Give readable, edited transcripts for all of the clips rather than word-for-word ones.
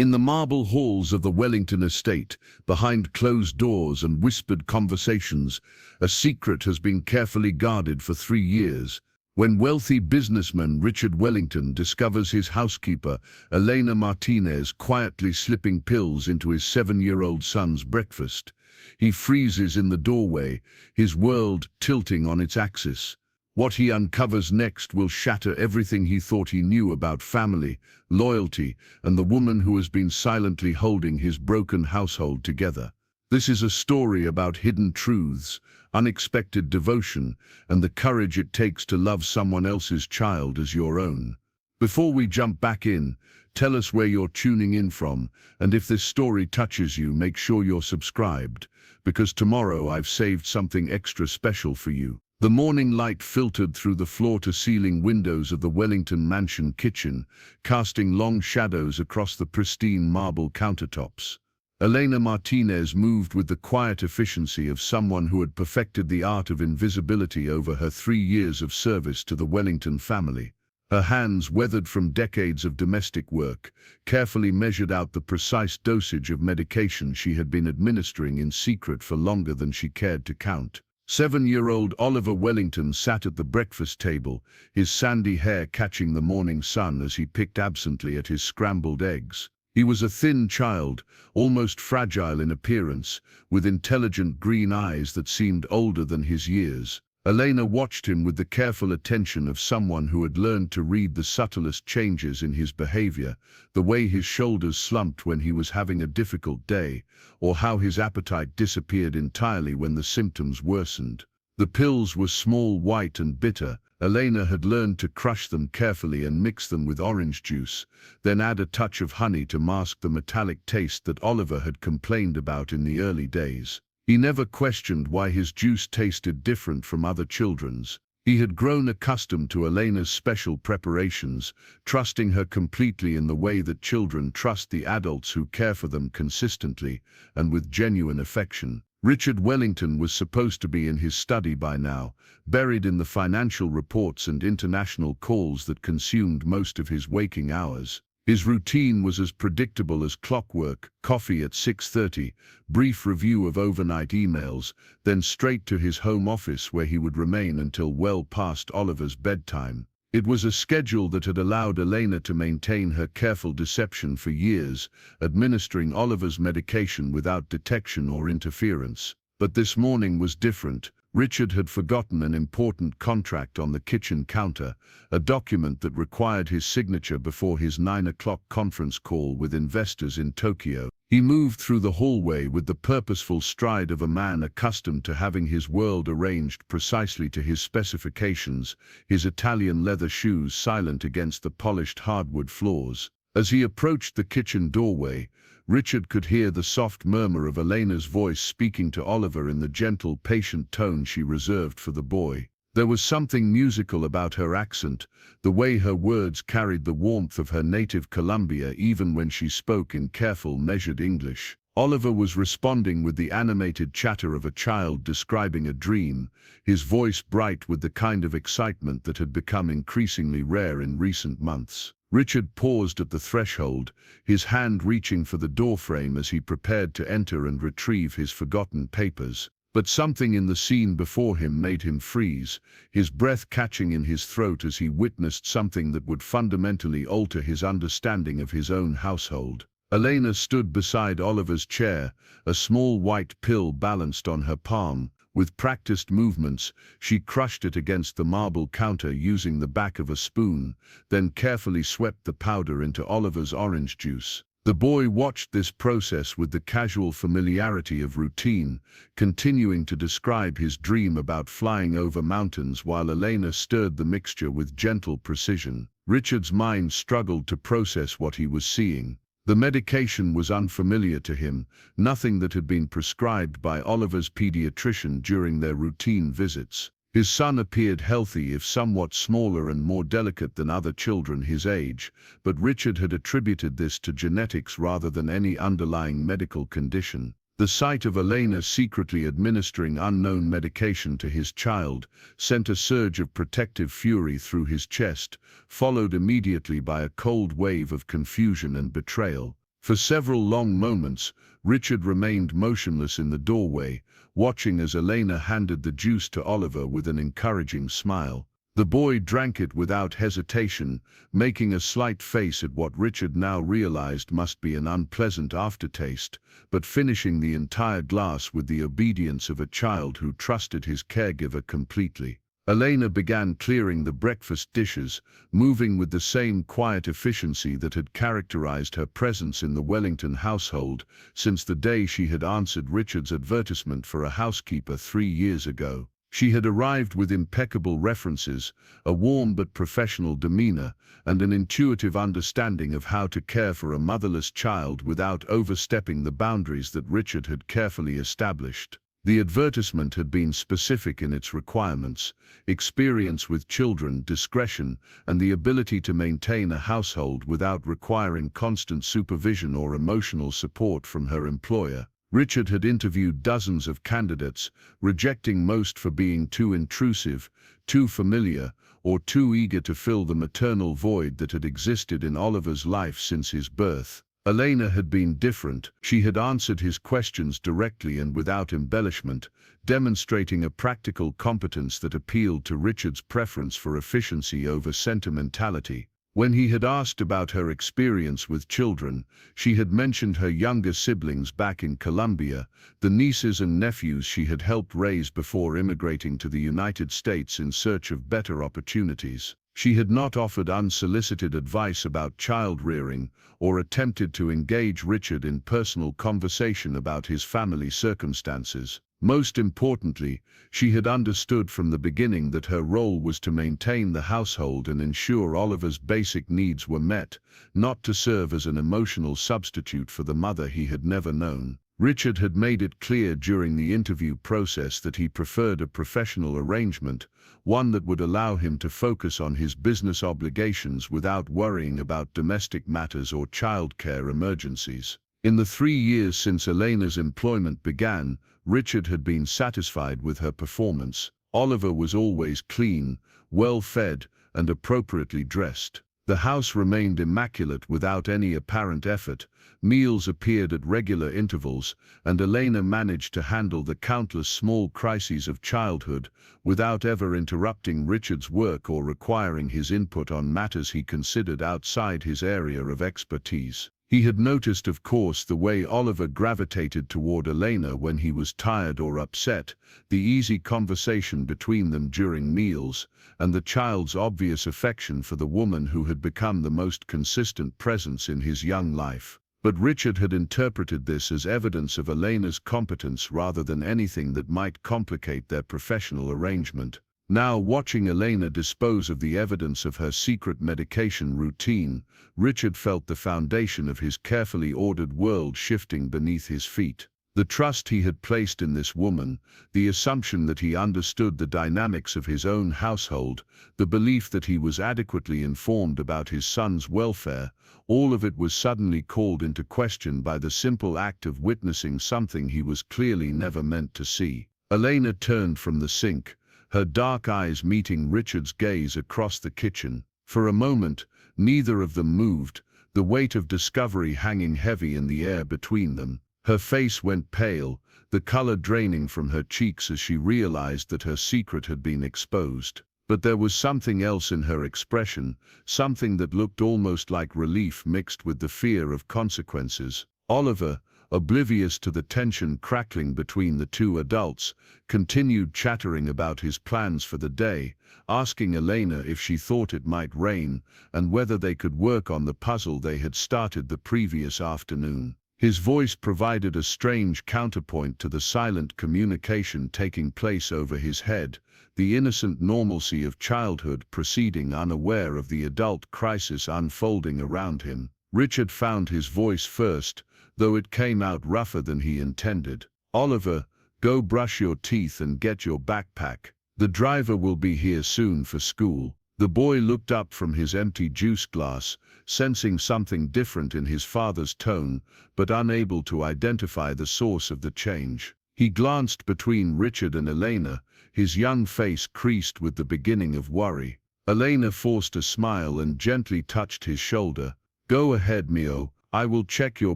In the marble halls of the Wellington estate, behind closed doors and whispered conversations, a secret has been carefully guarded for 3 years. When wealthy businessman Richard Wellington discovers his housekeeper, Elena Martinez, quietly slipping pills into his 7-year-old son's breakfast, he freezes in the doorway, his world tilting on its axis. What he uncovers next will shatter everything he thought he knew about family, loyalty, and the woman who has been silently holding his broken household together. This is a story about hidden truths, unexpected devotion, and the courage it takes to love someone else's child as your own. Before we jump back in, tell us where you're tuning in from, and if this story touches you, make sure you're subscribed, because tomorrow I've saved something extra special for you. The morning light filtered through the floor-to-ceiling windows of the Wellington mansion kitchen, casting long shadows across the pristine marble countertops. Elena Martinez moved with the quiet efficiency of someone who had perfected the art of invisibility over her 3 years of service to the Wellington family. Her hands, weathered from decades of domestic work, carefully measured out the precise dosage of medication she had been administering in secret for longer than she cared to count. 7-year-old Oliver Wellington sat at the breakfast table, his sandy hair catching the morning sun as he picked absently at his scrambled eggs. He was a thin child, almost fragile in appearance, with intelligent green eyes that seemed older than his years. Elena watched him with the careful attention of someone who had learned to read the subtlest changes in his behavior, the way his shoulders slumped when he was having a difficult day, or how his appetite disappeared entirely when the symptoms worsened. The pills were small, white and bitter. Elena had learned to crush them carefully and mix them with orange juice, then add a touch of honey to mask the metallic taste that Oliver had complained about in the early days. He never questioned why his juice tasted different from other children's. He had grown accustomed to Elena's special preparations, trusting her completely in the way that children trust the adults who care for them consistently and with genuine affection. Richard Wellington was supposed to be in his study by now, buried in the financial reports and international calls that consumed most of his waking hours. His routine was as predictable as clockwork: coffee at 6:30, brief review of overnight emails, then straight to his home office where he would remain until well past Oliver's bedtime. It was a schedule that had allowed Elena to maintain her careful deception for years, administering Oliver's medication without detection or interference. But this morning was different. Richard had forgotten an important contract on the kitchen counter, a document that required his signature before his 9 o'clock conference call with investors in Tokyo. He moved through the hallway with the purposeful stride of a man accustomed to having his world arranged precisely to his specifications, his Italian leather shoes silent against the polished hardwood floors. As he approached the kitchen doorway, Richard could hear the soft murmur of Elena's voice speaking to Oliver in the gentle, patient tone she reserved for the boy. There was something musical about her accent, the way her words carried the warmth of her native Colombia even when she spoke in careful, measured English. Oliver was responding with the animated chatter of a child describing a dream, his voice bright with the kind of excitement that had become increasingly rare in recent months. Richard paused at the threshold, his hand reaching for the doorframe as he prepared to enter and retrieve his forgotten papers. But something in the scene before him made him freeze, his breath catching in his throat as he witnessed something that would fundamentally alter his understanding of his own household. Elena stood beside Oliver's chair, a small white pill balanced on her palm. With practiced movements, she crushed it against the marble counter using the back of a spoon, then carefully swept the powder into Oliver's orange juice. The boy watched this process with the casual familiarity of routine, continuing to describe his dream about flying over mountains while Elena stirred the mixture with gentle precision. Richard's mind struggled to process what he was seeing. The medication was unfamiliar to him, nothing that had been prescribed by Oliver's pediatrician during their routine visits. His son appeared healthy, if somewhat smaller and more delicate than other children his age, but Richard had attributed this to genetics rather than any underlying medical condition. The sight of Elena secretly administering unknown medication to his child sent a surge of protective fury through his chest, followed immediately by a cold wave of confusion and betrayal. For several long moments, Richard remained motionless in the doorway, watching as Elena handed the juice to Oliver with an encouraging smile. The boy drank it without hesitation, making a slight face at what Richard now realized must be an unpleasant aftertaste, but finishing the entire glass with the obedience of a child who trusted his caregiver completely. Elena began clearing the breakfast dishes, moving with the same quiet efficiency that had characterized her presence in the Wellington household since the day she had answered Richard's advertisement for a housekeeper 3 years ago. She had arrived with impeccable references, a warm but professional demeanor, and an intuitive understanding of how to care for a motherless child without overstepping the boundaries that Richard had carefully established. The advertisement had been specific in its requirements: experience with children, discretion, and the ability to maintain a household without requiring constant supervision or emotional support from her employer. Richard had interviewed dozens of candidates, rejecting most for being too intrusive, too familiar, or too eager to fill the maternal void that had existed in Oliver's life since his birth. Elena had been different. She had answered his questions directly and without embellishment, demonstrating a practical competence that appealed to Richard's preference for efficiency over sentimentality. When he had asked about her experience with children, she had mentioned her younger siblings back in Colombia, the nieces and nephews she had helped raise before immigrating to the United States in search of better opportunities. She had not offered unsolicited advice about child-rearing or attempted to engage Richard in personal conversation about his family circumstances. Most importantly, she had understood from the beginning that her role was to maintain the household and ensure Oliver's basic needs were met, not to serve as an emotional substitute for the mother he had never known. Richard had made it clear during the interview process that he preferred a professional arrangement, one that would allow him to focus on his business obligations without worrying about domestic matters or childcare emergencies. In the 3 years since Elena's employment began, Richard had been satisfied with her performance. Oliver was always clean, well-fed, and appropriately dressed. The house remained immaculate without any apparent effort, meals appeared at regular intervals, and Elena managed to handle the countless small crises of childhood without ever interrupting Richard's work or requiring his input on matters he considered outside his area of expertise. He had noticed, of course, the way Oliver gravitated toward Elena when he was tired or upset, the easy conversation between them during meals, and the child's obvious affection for the woman who had become the most consistent presence in his young life. But Richard had interpreted this as evidence of Elena's competence rather than anything that might complicate their professional arrangement. Now, watching Elena dispose of the evidence of her secret medication routine, Richard felt the foundation of his carefully ordered world shifting beneath his feet. The trust he had placed in this woman, the assumption that he understood the dynamics of his own household, the belief that he was adequately informed about his son's welfare, all of it was suddenly called into question by the simple act of witnessing something he was clearly never meant to see. Elena turned from the sink, her dark eyes meeting Richard's gaze across the kitchen. For a moment, neither of them moved, the weight of discovery hanging heavy in the air between them. Her face went pale, the color draining from her cheeks as she realized that her secret had been exposed. But there was something else in her expression, something that looked almost like relief mixed with the fear of consequences. Oliver, oblivious to the tension crackling between the two adults, continued chattering about his plans for the day, asking Elena if she thought it might rain and whether they could work on the puzzle they had started the previous afternoon. His voice provided a strange counterpoint to the silent communication taking place over his head, the innocent normalcy of childhood proceeding unaware of the adult crisis unfolding around him. Richard found his voice first, though it came out rougher than he intended. "Oliver, go brush your teeth and get your backpack. The driver will be here soon for school." The boy looked up from his empty juice glass, sensing something different in his father's tone, but unable to identify the source of the change. He glanced between Richard and Elena, his young face creased with the beginning of worry. Elena forced a smile and gently touched his shoulder. "Go ahead, Mio. I will check your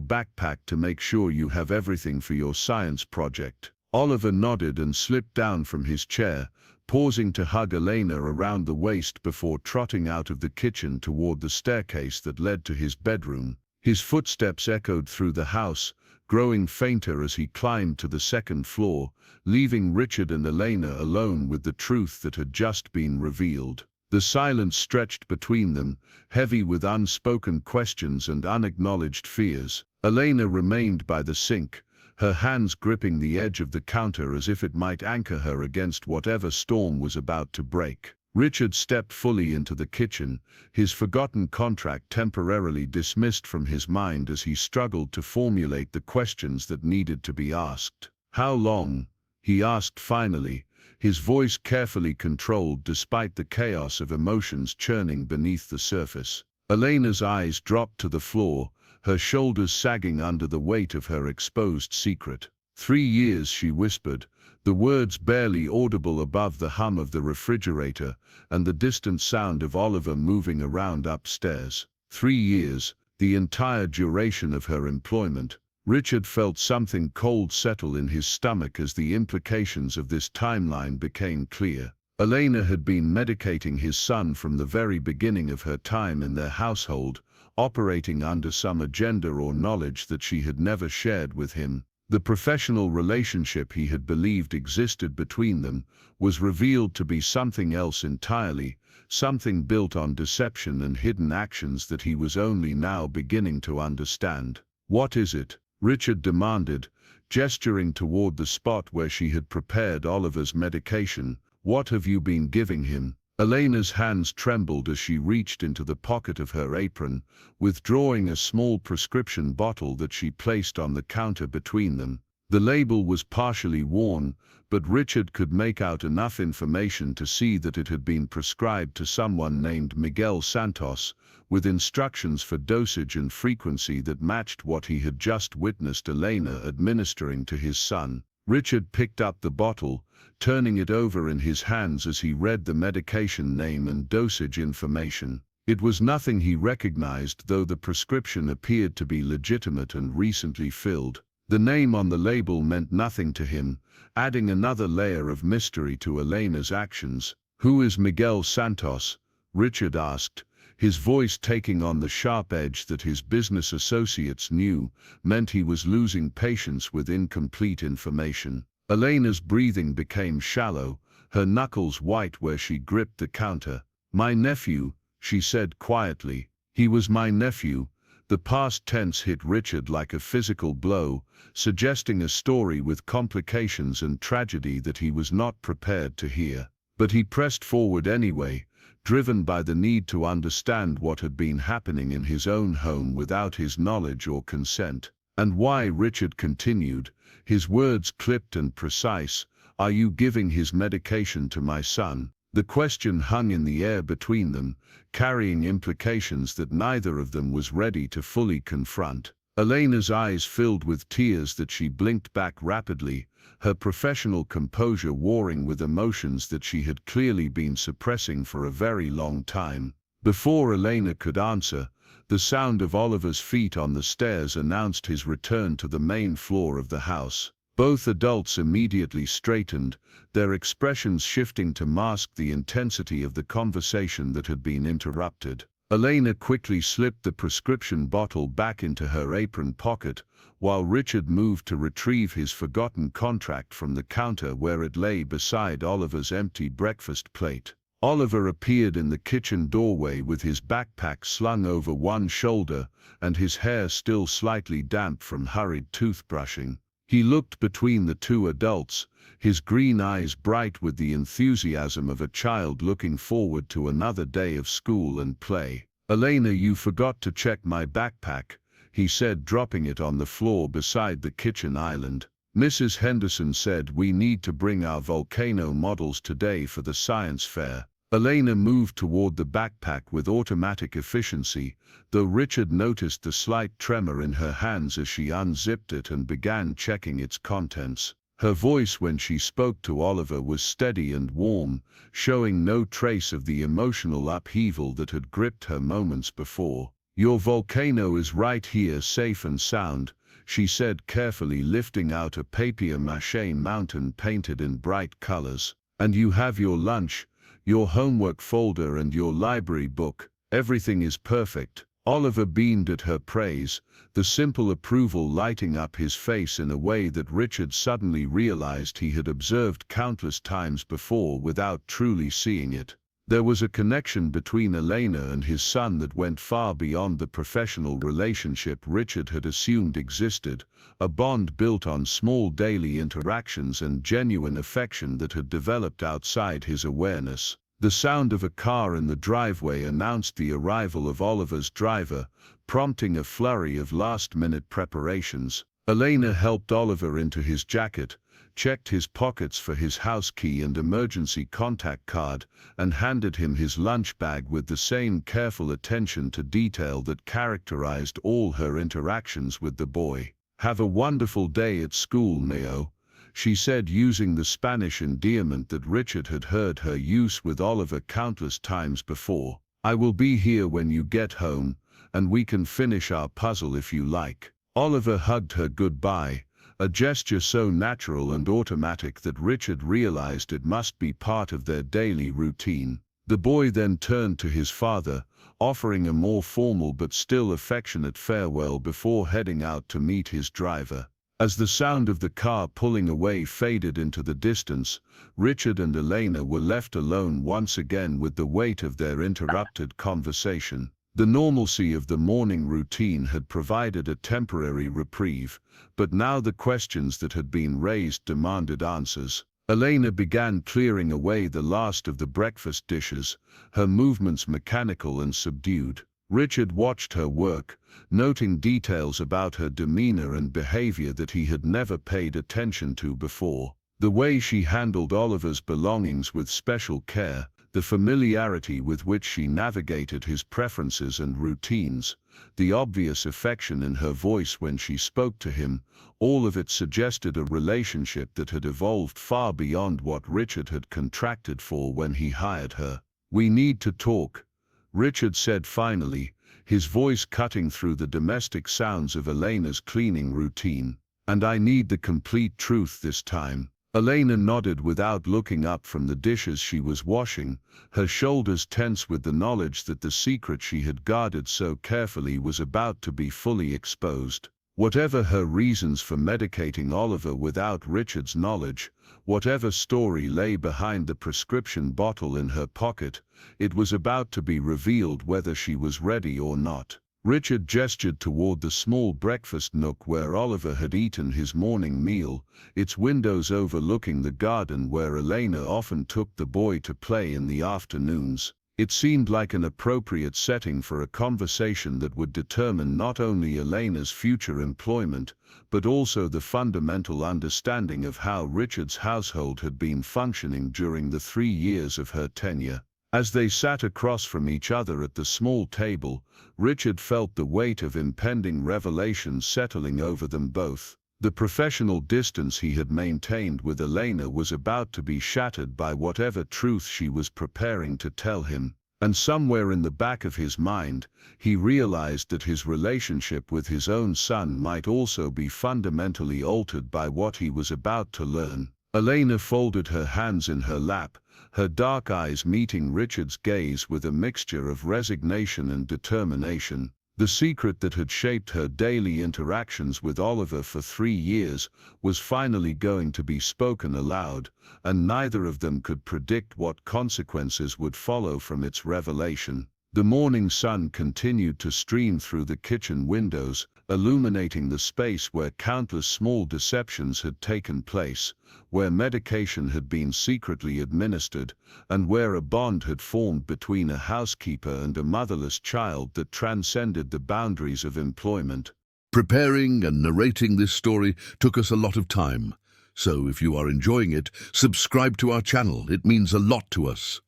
backpack to make sure you have everything for your science project. Oliver nodded and slipped down from his chair, pausing to hug Elena around the waist before trotting out of the kitchen toward the staircase that led to his bedroom. His footsteps echoed through the house, growing fainter as he climbed to the second floor, leaving Richard and Elena alone with the truth that had just been revealed. The silence stretched between them, heavy with unspoken questions and unacknowledged fears. Elena remained by the sink, her hands gripping the edge of the counter as if it might anchor her against whatever storm was about to break. Richard stepped fully into the kitchen, his forgotten contract temporarily dismissed from his mind as he struggled to formulate the questions that needed to be asked. "How long?" he asked finally, his voice carefully controlled despite the chaos of emotions churning beneath the surface. Elena's eyes dropped to the floor, her shoulders sagging under the weight of her exposed secret. 3 years, she whispered, the words barely audible above the hum of the refrigerator and the distant sound of Oliver moving around upstairs. 3 years, the entire duration of her employment. Richard felt something cold settle in his stomach as the implications of this timeline became clear. Elena had been medicating his son from the very beginning of her time in their household, operating under some agenda or knowledge that she had never shared with him. The professional relationship he had believed existed between them was revealed to be something else entirely, something built on deception and hidden actions that he was only now beginning to understand. "What is it?" Richard demanded, gesturing toward the spot where she had prepared Oliver's medication. "What have you been giving him?" Elena's hands trembled as she reached into the pocket of her apron, withdrawing a small prescription bottle that she placed on the counter between them. The label was partially worn, but Richard could make out enough information to see that it had been prescribed to someone named Miguel Santos, with instructions for dosage and frequency that matched what he had just witnessed Elena administering to his son. Richard picked up the bottle, turning it over in his hands as he read the medication name and dosage information. It was nothing he recognized, though the prescription appeared to be legitimate and recently filled. The name on the label meant nothing to him, adding another layer of mystery to Elena's actions. "Who is Miguel Santos?" Richard asked, his voice taking on the sharp edge that his business associates knew meant he was losing patience with incomplete information. Elena's breathing became shallow, her knuckles white where she gripped the counter. "My nephew," she said quietly. "He was my nephew." The past tense hit Richard like a physical blow, suggesting a story with complications and tragedy that he was not prepared to hear. But he pressed forward anyway, driven by the need to understand what had been happening in his own home without his knowledge or consent. "And why?" Richard continued, his words clipped and precise. "Are you giving his medication to my son?" The question hung in the air between them, carrying implications that neither of them was ready to fully confront. Elena's eyes filled with tears that she blinked back rapidly, her professional composure warring with emotions that she had clearly been suppressing for a very long time. Before Elena could answer, the sound of Oliver's feet on the stairs announced his return to the main floor of the house. Both adults immediately straightened, their expressions shifting to mask the intensity of the conversation that had been interrupted. Elena quickly slipped the prescription bottle back into her apron pocket, while Richard moved to retrieve his forgotten contract from the counter where it lay beside Oliver's empty breakfast plate. Oliver appeared in the kitchen doorway with his backpack slung over one shoulder and his hair still slightly damp from hurried toothbrushing. He looked between the two adults, his green eyes bright with the enthusiasm of a child looking forward to another day of school and play. "Elena, you forgot to check my backpack," he said, dropping it on the floor beside the kitchen island. "Mrs. Henderson said we need to bring our volcano models today for the science fair." Elena moved toward the backpack with automatic efficiency, though Richard noticed the slight tremor in her hands as she unzipped it and began checking its contents. Her voice when she spoke to Oliver was steady and warm, showing no trace of the emotional upheaval that had gripped her moments before. "Your volcano is right here, safe and sound," she said carefully, lifting out a papier-mâché mountain painted in bright colors. "And you have your lunch, your homework folder and your library book. Everything is perfect." Oliver beamed at her praise, the simple approval lighting up his face in a way that Richard suddenly realized he had observed countless times before without truly seeing it. There was a connection between Elena and his son that went far beyond the professional relationship Richard had assumed existed, a bond built on small daily interactions and genuine affection that had developed outside his awareness. The sound of a car in the driveway announced the arrival of Oliver's driver, prompting a flurry of last-minute preparations. Elena helped Oliver into his jacket, checked his pockets for his house key and emergency contact card, and handed him his lunch bag with the same careful attention to detail that characterized all her interactions with the boy. "Have a wonderful day at school, Neo," she said, using the Spanish endearment that Richard had heard her use with Oliver countless times before. "I will be here when you get home, and we can finish our puzzle if you like." Oliver hugged her goodbye, a gesture so natural and automatic that Richard realized it must be part of their daily routine. The boy then turned to his father, offering a more formal but still affectionate farewell before heading out to meet his driver. As the sound of the car pulling away faded into the distance, Richard and Elena were left alone once again with the weight of their interrupted conversation. The normalcy of the morning routine had provided a temporary reprieve, but now the questions that had been raised demanded answers. Elena began clearing away the last of the breakfast dishes, her movements mechanical and subdued. Richard watched her work, noting details about her demeanor and behavior that he had never paid attention to before. The way she handled Oliver's belongings with special care, the familiarity with which she navigated his preferences and routines, the obvious affection in her voice when she spoke to him, all of it suggested a relationship that had evolved far beyond what Richard had contracted for when he hired her. "We need to talk," Richard said finally, his voice cutting through the domestic sounds of Elena's cleaning routine. "And I need the complete truth this time." Elena nodded without looking up from the dishes she was washing, her shoulders tense with the knowledge that the secret she had guarded so carefully was about to be fully exposed. Whatever her reasons for medicating Oliver without Richard's knowledge, whatever story lay behind the prescription bottle in her pocket, it was about to be revealed whether she was ready or not. Richard gestured toward the small breakfast nook where Oliver had eaten his morning meal, its windows overlooking the garden where Elena often took the boy to play in the afternoons. It seemed like an appropriate setting for a conversation that would determine not only Elena's future employment, but also the fundamental understanding of how Richard's household had been functioning during the 3 years of her tenure. As they sat across from each other at the small table, Richard felt the weight of impending revelation settling over them both. The professional distance he had maintained with Elena was about to be shattered by whatever truth she was preparing to tell him. And somewhere in the back of his mind, he realized that his relationship with his own son might also be fundamentally altered by what he was about to learn. Elena folded her hands in her lap, her dark eyes meeting Richard's gaze with a mixture of resignation and determination. The secret that had shaped her daily interactions with Oliver for 3 years was finally going to be spoken aloud, and neither of them could predict what consequences would follow from its revelation. The morning sun continued to stream through the kitchen windows, illuminating the space where countless small deceptions had taken place, where medication had been secretly administered, and where a bond had formed between a housekeeper and a motherless child that transcended the boundaries of employment. Preparing and narrating this story took us a lot of time, so if you are enjoying it, subscribe to our channel. It means a lot to us.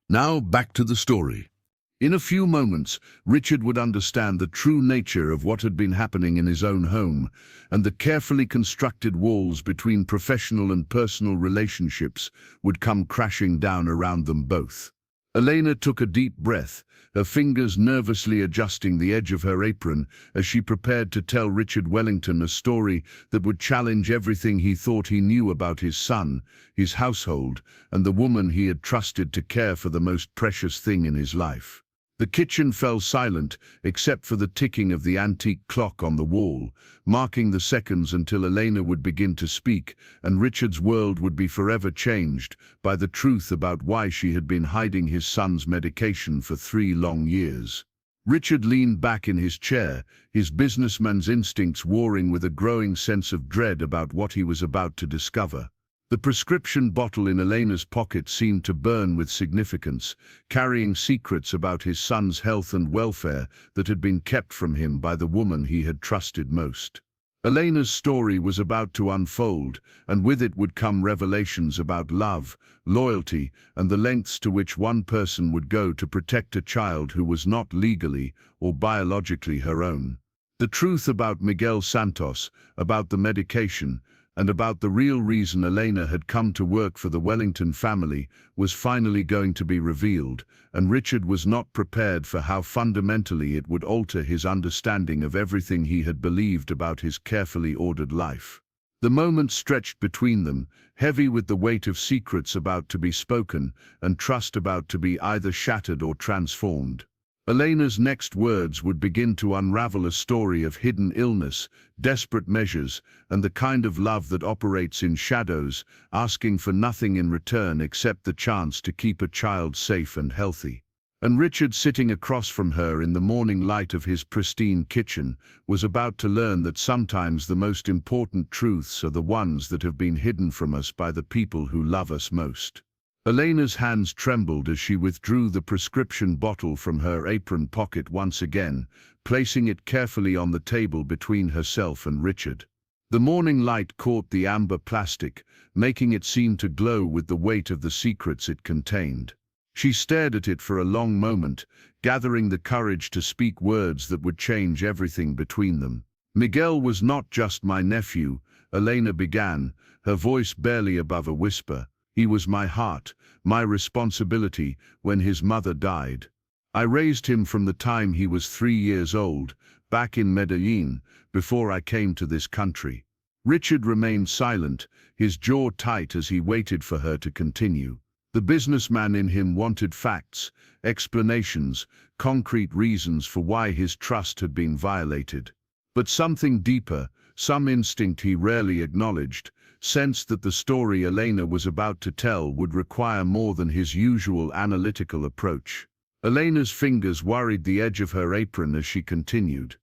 Now back to the story. In a few moments, Richard would understand the true nature of what had been happening in his own home, and the carefully constructed walls between professional and personal relationships would come crashing down around them both. Elena took a deep breath, her fingers nervously adjusting the edge of her apron as she prepared to tell Richard Wellington a story that would challenge everything he thought he knew about his son, his household, and the woman he had trusted to care for the most precious thing in his life. The kitchen fell silent, except for the ticking of the antique clock on the wall, marking the seconds until Elena would begin to speak, and Richard's world would be forever changed by the truth about why she had been hiding his son's medication for 3 long years. Richard leaned back in his chair, his businessman's instincts warring with a growing sense of dread about what he was about to discover. The prescription bottle in Elena's pocket seemed to burn with significance, carrying secrets about his son's health and welfare that had been kept from him by the woman he had trusted most. Elena's story was about to unfold, and with it would come revelations about love, loyalty, and the lengths to which one person would go to protect a child who was not legally or biologically her own. The truth about Miguel Santos, about the medication, and about the real reason Elena had come to work for the Wellington family was finally going to be revealed, and Richard was not prepared for how fundamentally it would alter his understanding of everything he had believed about his carefully ordered life. The moment stretched between them, heavy with the weight of secrets about to be spoken and trust about to be either shattered or transformed. Elena's next words would begin to unravel a story of hidden illness, desperate measures, and the kind of love that operates in shadows, asking for nothing in return except the chance to keep a child safe and healthy. And Richard, sitting across from her in the morning light of his pristine kitchen, was about to learn that sometimes the most important truths are the ones that have been hidden from us by the people who love us most. Elena's hands trembled as she withdrew the prescription bottle from her apron pocket once again, placing it carefully on the table between herself and Richard. The morning light caught the amber plastic, making it seem to glow with the weight of the secrets it contained. She stared at it for a long moment, gathering the courage to speak words that would change everything between them. "Miguel was not just my nephew," Elena began, her voice barely above a whisper. "He was my heart, my responsibility when his mother died. I raised him from the time he was 3 years old, back in Medellin, before I came to this country." Richard remained silent, his jaw tight as he waited for her to continue. The businessman in him wanted facts, explanations, concrete reasons for why his trust had been violated. But something deeper, some instinct he rarely acknowledged, sensed that the story Elena was about to tell would require more than his usual analytical approach. Elena's fingers worried the edge of her apron as she continued.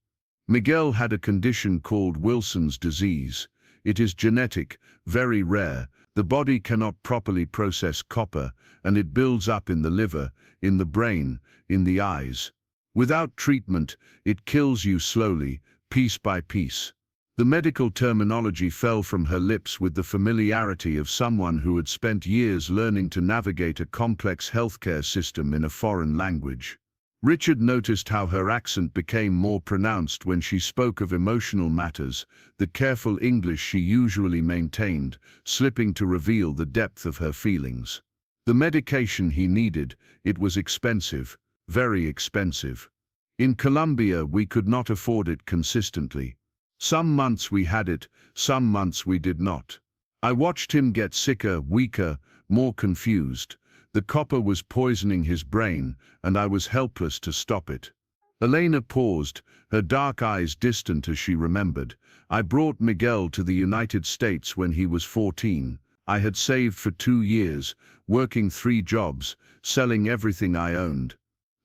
"Miguel had a condition called Wilson's disease. It is genetic, very rare. The body cannot properly process copper, and it builds up in the liver, in the brain, in the eyes. Without treatment, it kills you slowly, piece by piece." The medical terminology fell from her lips with the familiarity of someone who had spent years learning to navigate a complex healthcare system in a foreign language. Richard noticed how her accent became more pronounced when she spoke of emotional matters, the careful English she usually maintained, slipping to reveal the depth of her feelings. The medication he needed, it was expensive, very expensive. In Colombia, we could not afford it consistently. Some months we had it, some months we did not. I watched him get sicker, weaker, more confused. The copper was poisoning his brain, and I was helpless to stop it. Elena paused, her dark eyes distant as she remembered. "I brought Miguel to the United States when he was 14. I had saved for 2 years, working 3 jobs, selling everything I owned.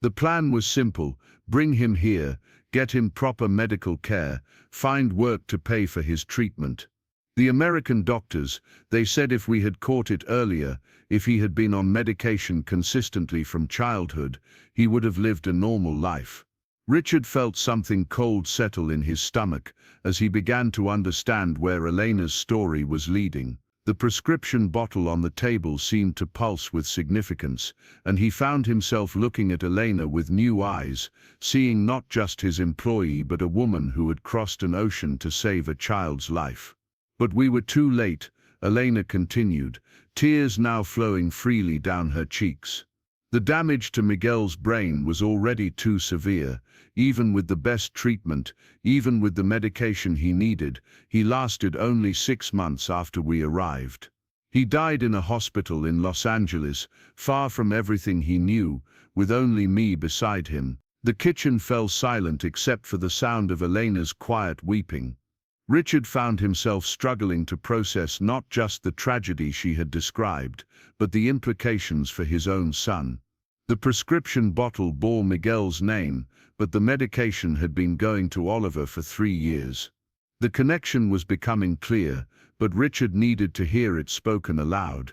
The plan was simple: bring him here, get him proper medical care, find work to pay for his treatment. The American doctors, they said if we had caught it earlier, if he had been on medication consistently from childhood, he would have lived a normal life." Richard felt something cold settle in his stomach as he began to understand where Elena's story was leading. The prescription bottle on the table seemed to pulse with significance, and he found himself looking at Elena with new eyes, seeing not just his employee but a woman who had crossed an ocean to save a child's life. "But we were too late," Elena continued, tears now flowing freely down her cheeks. The damage to Miguel's brain was already too severe. Even with the best treatment, even with the medication he needed, he lasted only 6 months after we arrived. He died in a hospital in Los Angeles, far from everything he knew, with only me beside him. The kitchen fell silent except for the sound of Elena's quiet weeping. Richard found himself struggling to process not just the tragedy she had described, but the implications for his own son. The prescription bottle bore Miguel's name, but the medication had been going to Oliver for 3 years. The connection was becoming clear, but Richard needed to hear it spoken aloud.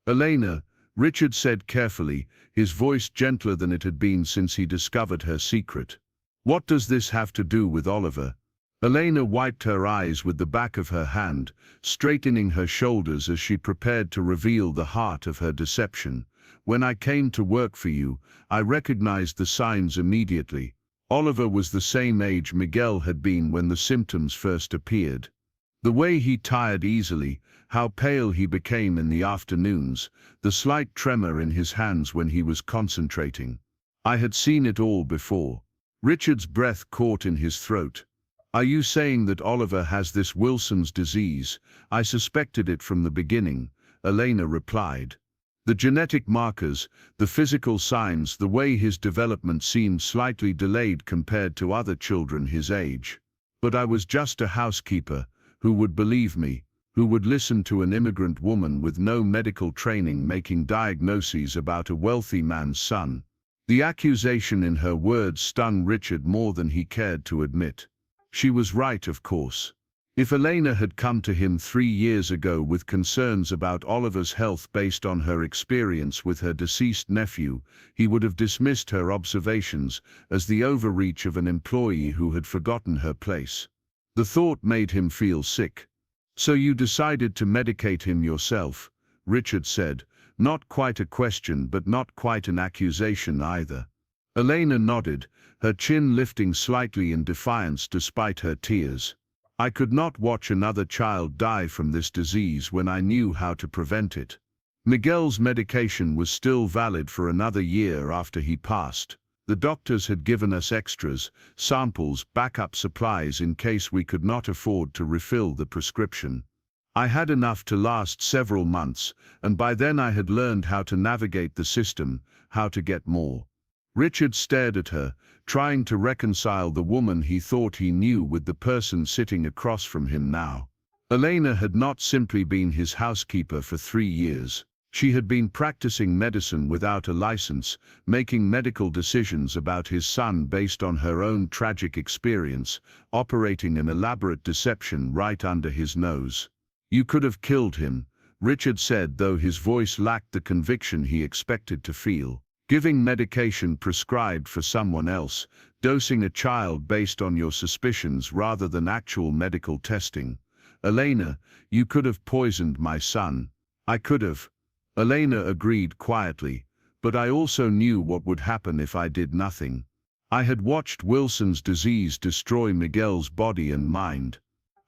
"Elena," Richard said carefully, his voice gentler than it had been since he discovered her secret. "What does this have to do with Oliver?" Elena wiped her eyes with the back of her hand, straightening her shoulders as she prepared to reveal the heart of her deception. "When I came to work for you, I recognized the signs immediately. Oliver was the same age Miguel had been when the symptoms first appeared. The way he tired easily, how pale he became in the afternoons, the slight tremor in his hands when he was concentrating. I had seen it all before." Richard's breath caught in his throat. "Are you saying that Oliver has this Wilson's disease? I suspected it from the beginning," Elena replied. "The genetic markers, the physical signs, the way his development seemed slightly delayed compared to other children his age. But I was just a housekeeper. Who would believe me? Who would listen to an immigrant woman with no medical training making diagnoses about a wealthy man's son?" The accusation in her words stung Richard more than he cared to admit. She was right, of course. If Elena had come to him 3 years ago with concerns about Oliver's health based on her experience with her deceased nephew, he would have dismissed her observations as the overreach of an employee who had forgotten her place. The thought made him feel sick. "So you decided to medicate him yourself," Richard said, not quite a question but not quite an accusation either. Elena nodded, her chin lifting slightly in defiance despite her tears. "I could not watch another child die from this disease when I knew how to prevent it. Miguel's medication was still valid for another year after he passed. The doctors had given us extras, samples, backup supplies in case we could not afford to refill the prescription. I had enough to last several months, and by then I had learned how to navigate the system, how to get more." Richard stared at her, trying to reconcile the woman he thought he knew with the person sitting across from him now. Elena had not simply been his housekeeper for 3 years. She had been practicing medicine without a license, making medical decisions about his son based on her own tragic experience, operating an elaborate deception right under his nose. "You could have killed him," Richard said, though his voice lacked the conviction he expected to feel. "Giving medication prescribed for someone else, dosing a child based on your suspicions rather than actual medical testing. Elena, you could have poisoned my son." "I could have," Elena agreed quietly, "but I also knew what would happen if I did nothing. I had watched Wilson's disease destroy Miguel's body and mind.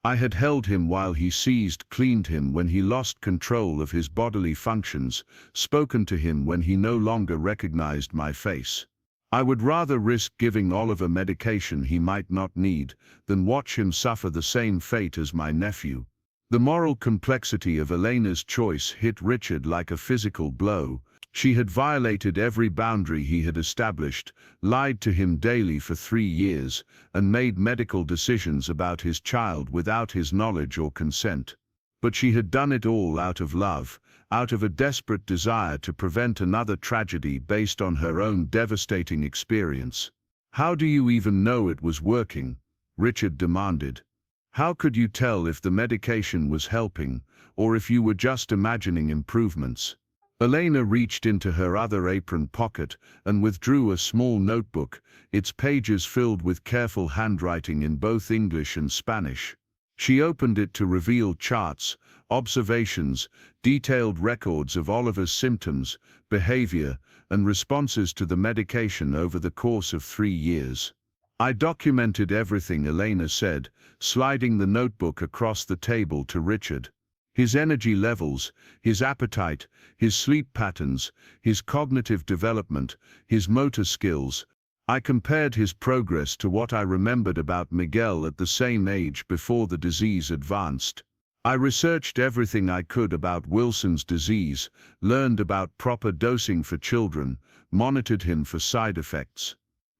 I had held him while he seized, cleaned him when he lost control of his bodily functions, spoken to him when he no longer recognized my face. I would rather risk giving Oliver medication he might not need than watch him suffer the same fate as my nephew." The moral complexity of Elena's choice hit Richard like a physical blow. She had violated every boundary he had established, lied to him daily for 3 years, and made medical decisions about his child without his knowledge or consent. But she had done it all out of love, out of a desperate desire to prevent another tragedy based on her own devastating experience. "How do you even know it was working?" Richard demanded. "How could you tell if the medication was helping, or if you were just imagining improvements?" Elena reached into her other apron pocket and withdrew a small notebook, its pages filled with careful handwriting in both English and Spanish. She opened it to reveal charts, observations, detailed records of Oliver's symptoms, behavior, and responses to the medication over the course of 3 years. "I documented everything," Elena said, sliding the notebook across the table to Richard. His energy levels, his appetite, his sleep patterns, his cognitive development, his motor skills. I compared his progress to what I remembered about Miguel at the same age before the disease advanced. I researched everything I could about Wilson's disease, learned about proper dosing for children, monitored him for side effects.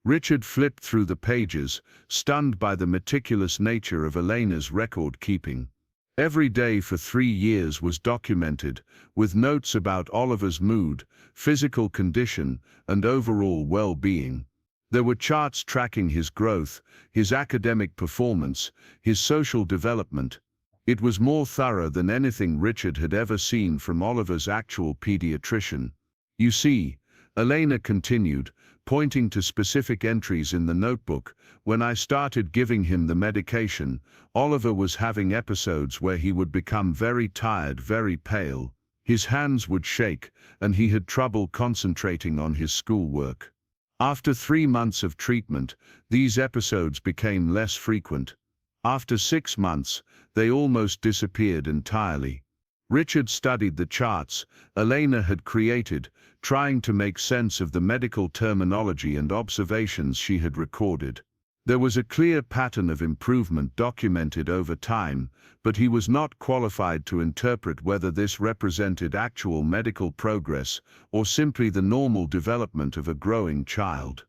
Richard flipped through the pages, stunned by the meticulous nature of Elena's record-keeping. Every day for 3 years was documented, with notes about Oliver's mood, physical condition, and overall well-being. There were charts tracking his growth, his academic performance, his social development. It was more thorough than anything Richard had ever seen from Oliver's actual pediatrician. You see, Elena continued, pointing to specific entries in the notebook, when I started giving him the medication, Oliver was having episodes where he would become very tired, very pale. His hands would shake, and he had trouble concentrating on his schoolwork. After 3 months of treatment, these episodes became less frequent. After 6 months, they almost disappeared entirely. Richard studied the charts Elena had created, trying to make sense of the medical terminology and observations she had recorded. There was a clear pattern of improvement documented over time, but he was not qualified to interpret whether this represented actual medical progress or simply the normal development of a growing child.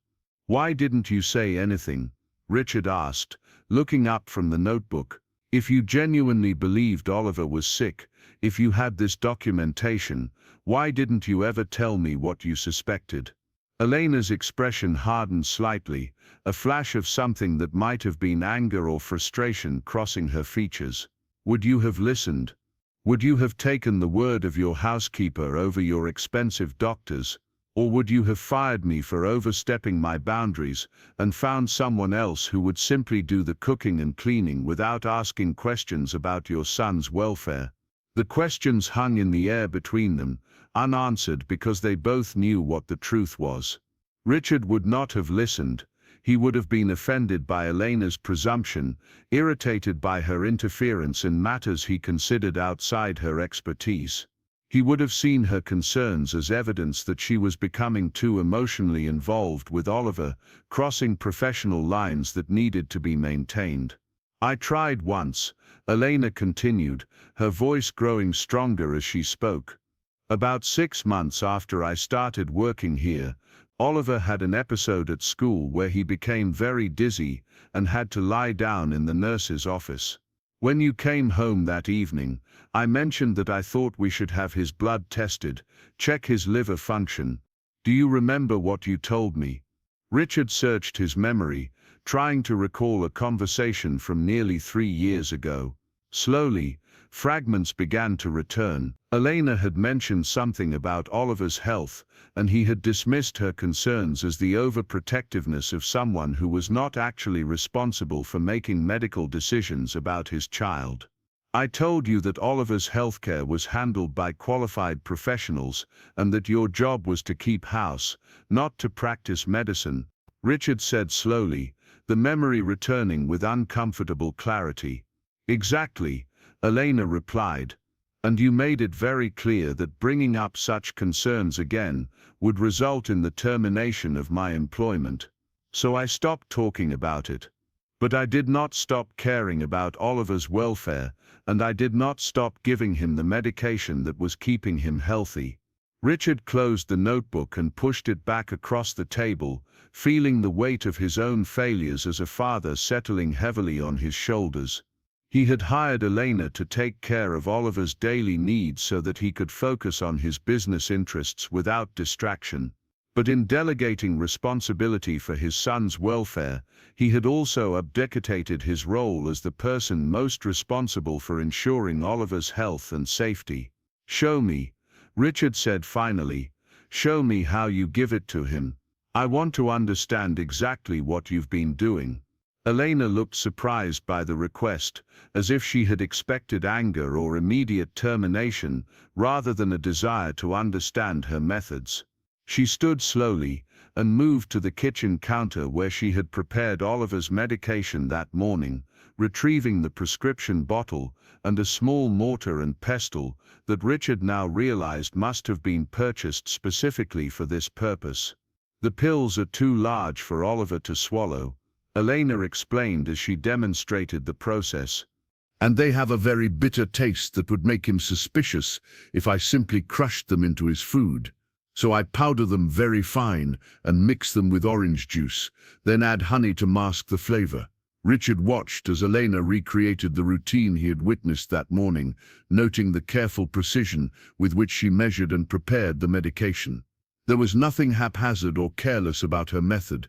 "Why didn't you say anything?" Richard asked, looking up from the notebook. "If you genuinely believed Oliver was sick, if you had this documentation, why didn't you ever tell me what you suspected?" Elena's expression hardened slightly, a flash of something that might have been anger or frustration crossing her features. "Would you have listened? Would you have taken the word of your housekeeper over your expensive doctors? Or would you have fired me for overstepping my boundaries and found someone else who would simply do the cooking and cleaning without asking questions about your son's welfare?" The questions hung in the air between them, unanswered because they both knew what the truth was. Richard would not have listened. He would have been offended by Elena's presumption, irritated by her interference in matters he considered outside her expertise. He would have seen her concerns as evidence that she was becoming too emotionally involved with Oliver, crossing professional lines that needed to be maintained. "I tried once," Elena continued, her voice growing stronger as she spoke. "About 6 months after I started working here, Oliver had an episode at school where he became very dizzy and had to lie down in the nurse's office. When you came home that evening, I mentioned that I thought we should have his blood tested, check his liver function. Do you remember what you told me?" Richard searched his memory, trying to recall a conversation from nearly 3 years ago. Slowly, fragments began to return. Elena had mentioned something about Oliver's health, and he had dismissed her concerns as the overprotectiveness of someone who was not actually responsible for making medical decisions about his child. "I told you that Oliver's healthcare was handled by qualified professionals and that your job was to keep house, not to practice medicine," Richard said slowly, the memory returning with uncomfortable clarity. "Exactly," Elena replied. "And you made it very clear that bringing up such concerns again would result in the termination of my employment. So I stopped talking about it. But I did not stop caring about Oliver's welfare, and I did not stop giving him the medication that was keeping him healthy." Richard closed the notebook and pushed it back across the table, feeling the weight of his own failures as a father settling heavily on his shoulders. He had hired Elena to take care of Oliver's daily needs so that he could focus on his business interests without distraction. But in delegating responsibility for his son's welfare, he had also abdicated his role as the person most responsible for ensuring Oliver's health and safety. "Show me," Richard said finally. "Show me how you give it to him. I want to understand exactly what you've been doing." Elena looked surprised by the request, as if she had expected anger or immediate termination, rather than a desire to understand her methods. She stood slowly and moved to the kitchen counter where she had prepared Oliver's medication that morning, retrieving the prescription bottle and a small mortar and pestle that Richard now realized must have been purchased specifically for this purpose. "The pills are too large for Oliver to swallow," Elena explained as she demonstrated the process. "And they have a very bitter taste that would make him suspicious if I simply crushed them into his food. So I powder them very fine and mix them with orange juice, then add honey to mask the flavor." Richard watched as Elena recreated the routine he had witnessed that morning, noting the careful precision with which she measured and prepared the medication. There was nothing haphazard or careless about her method.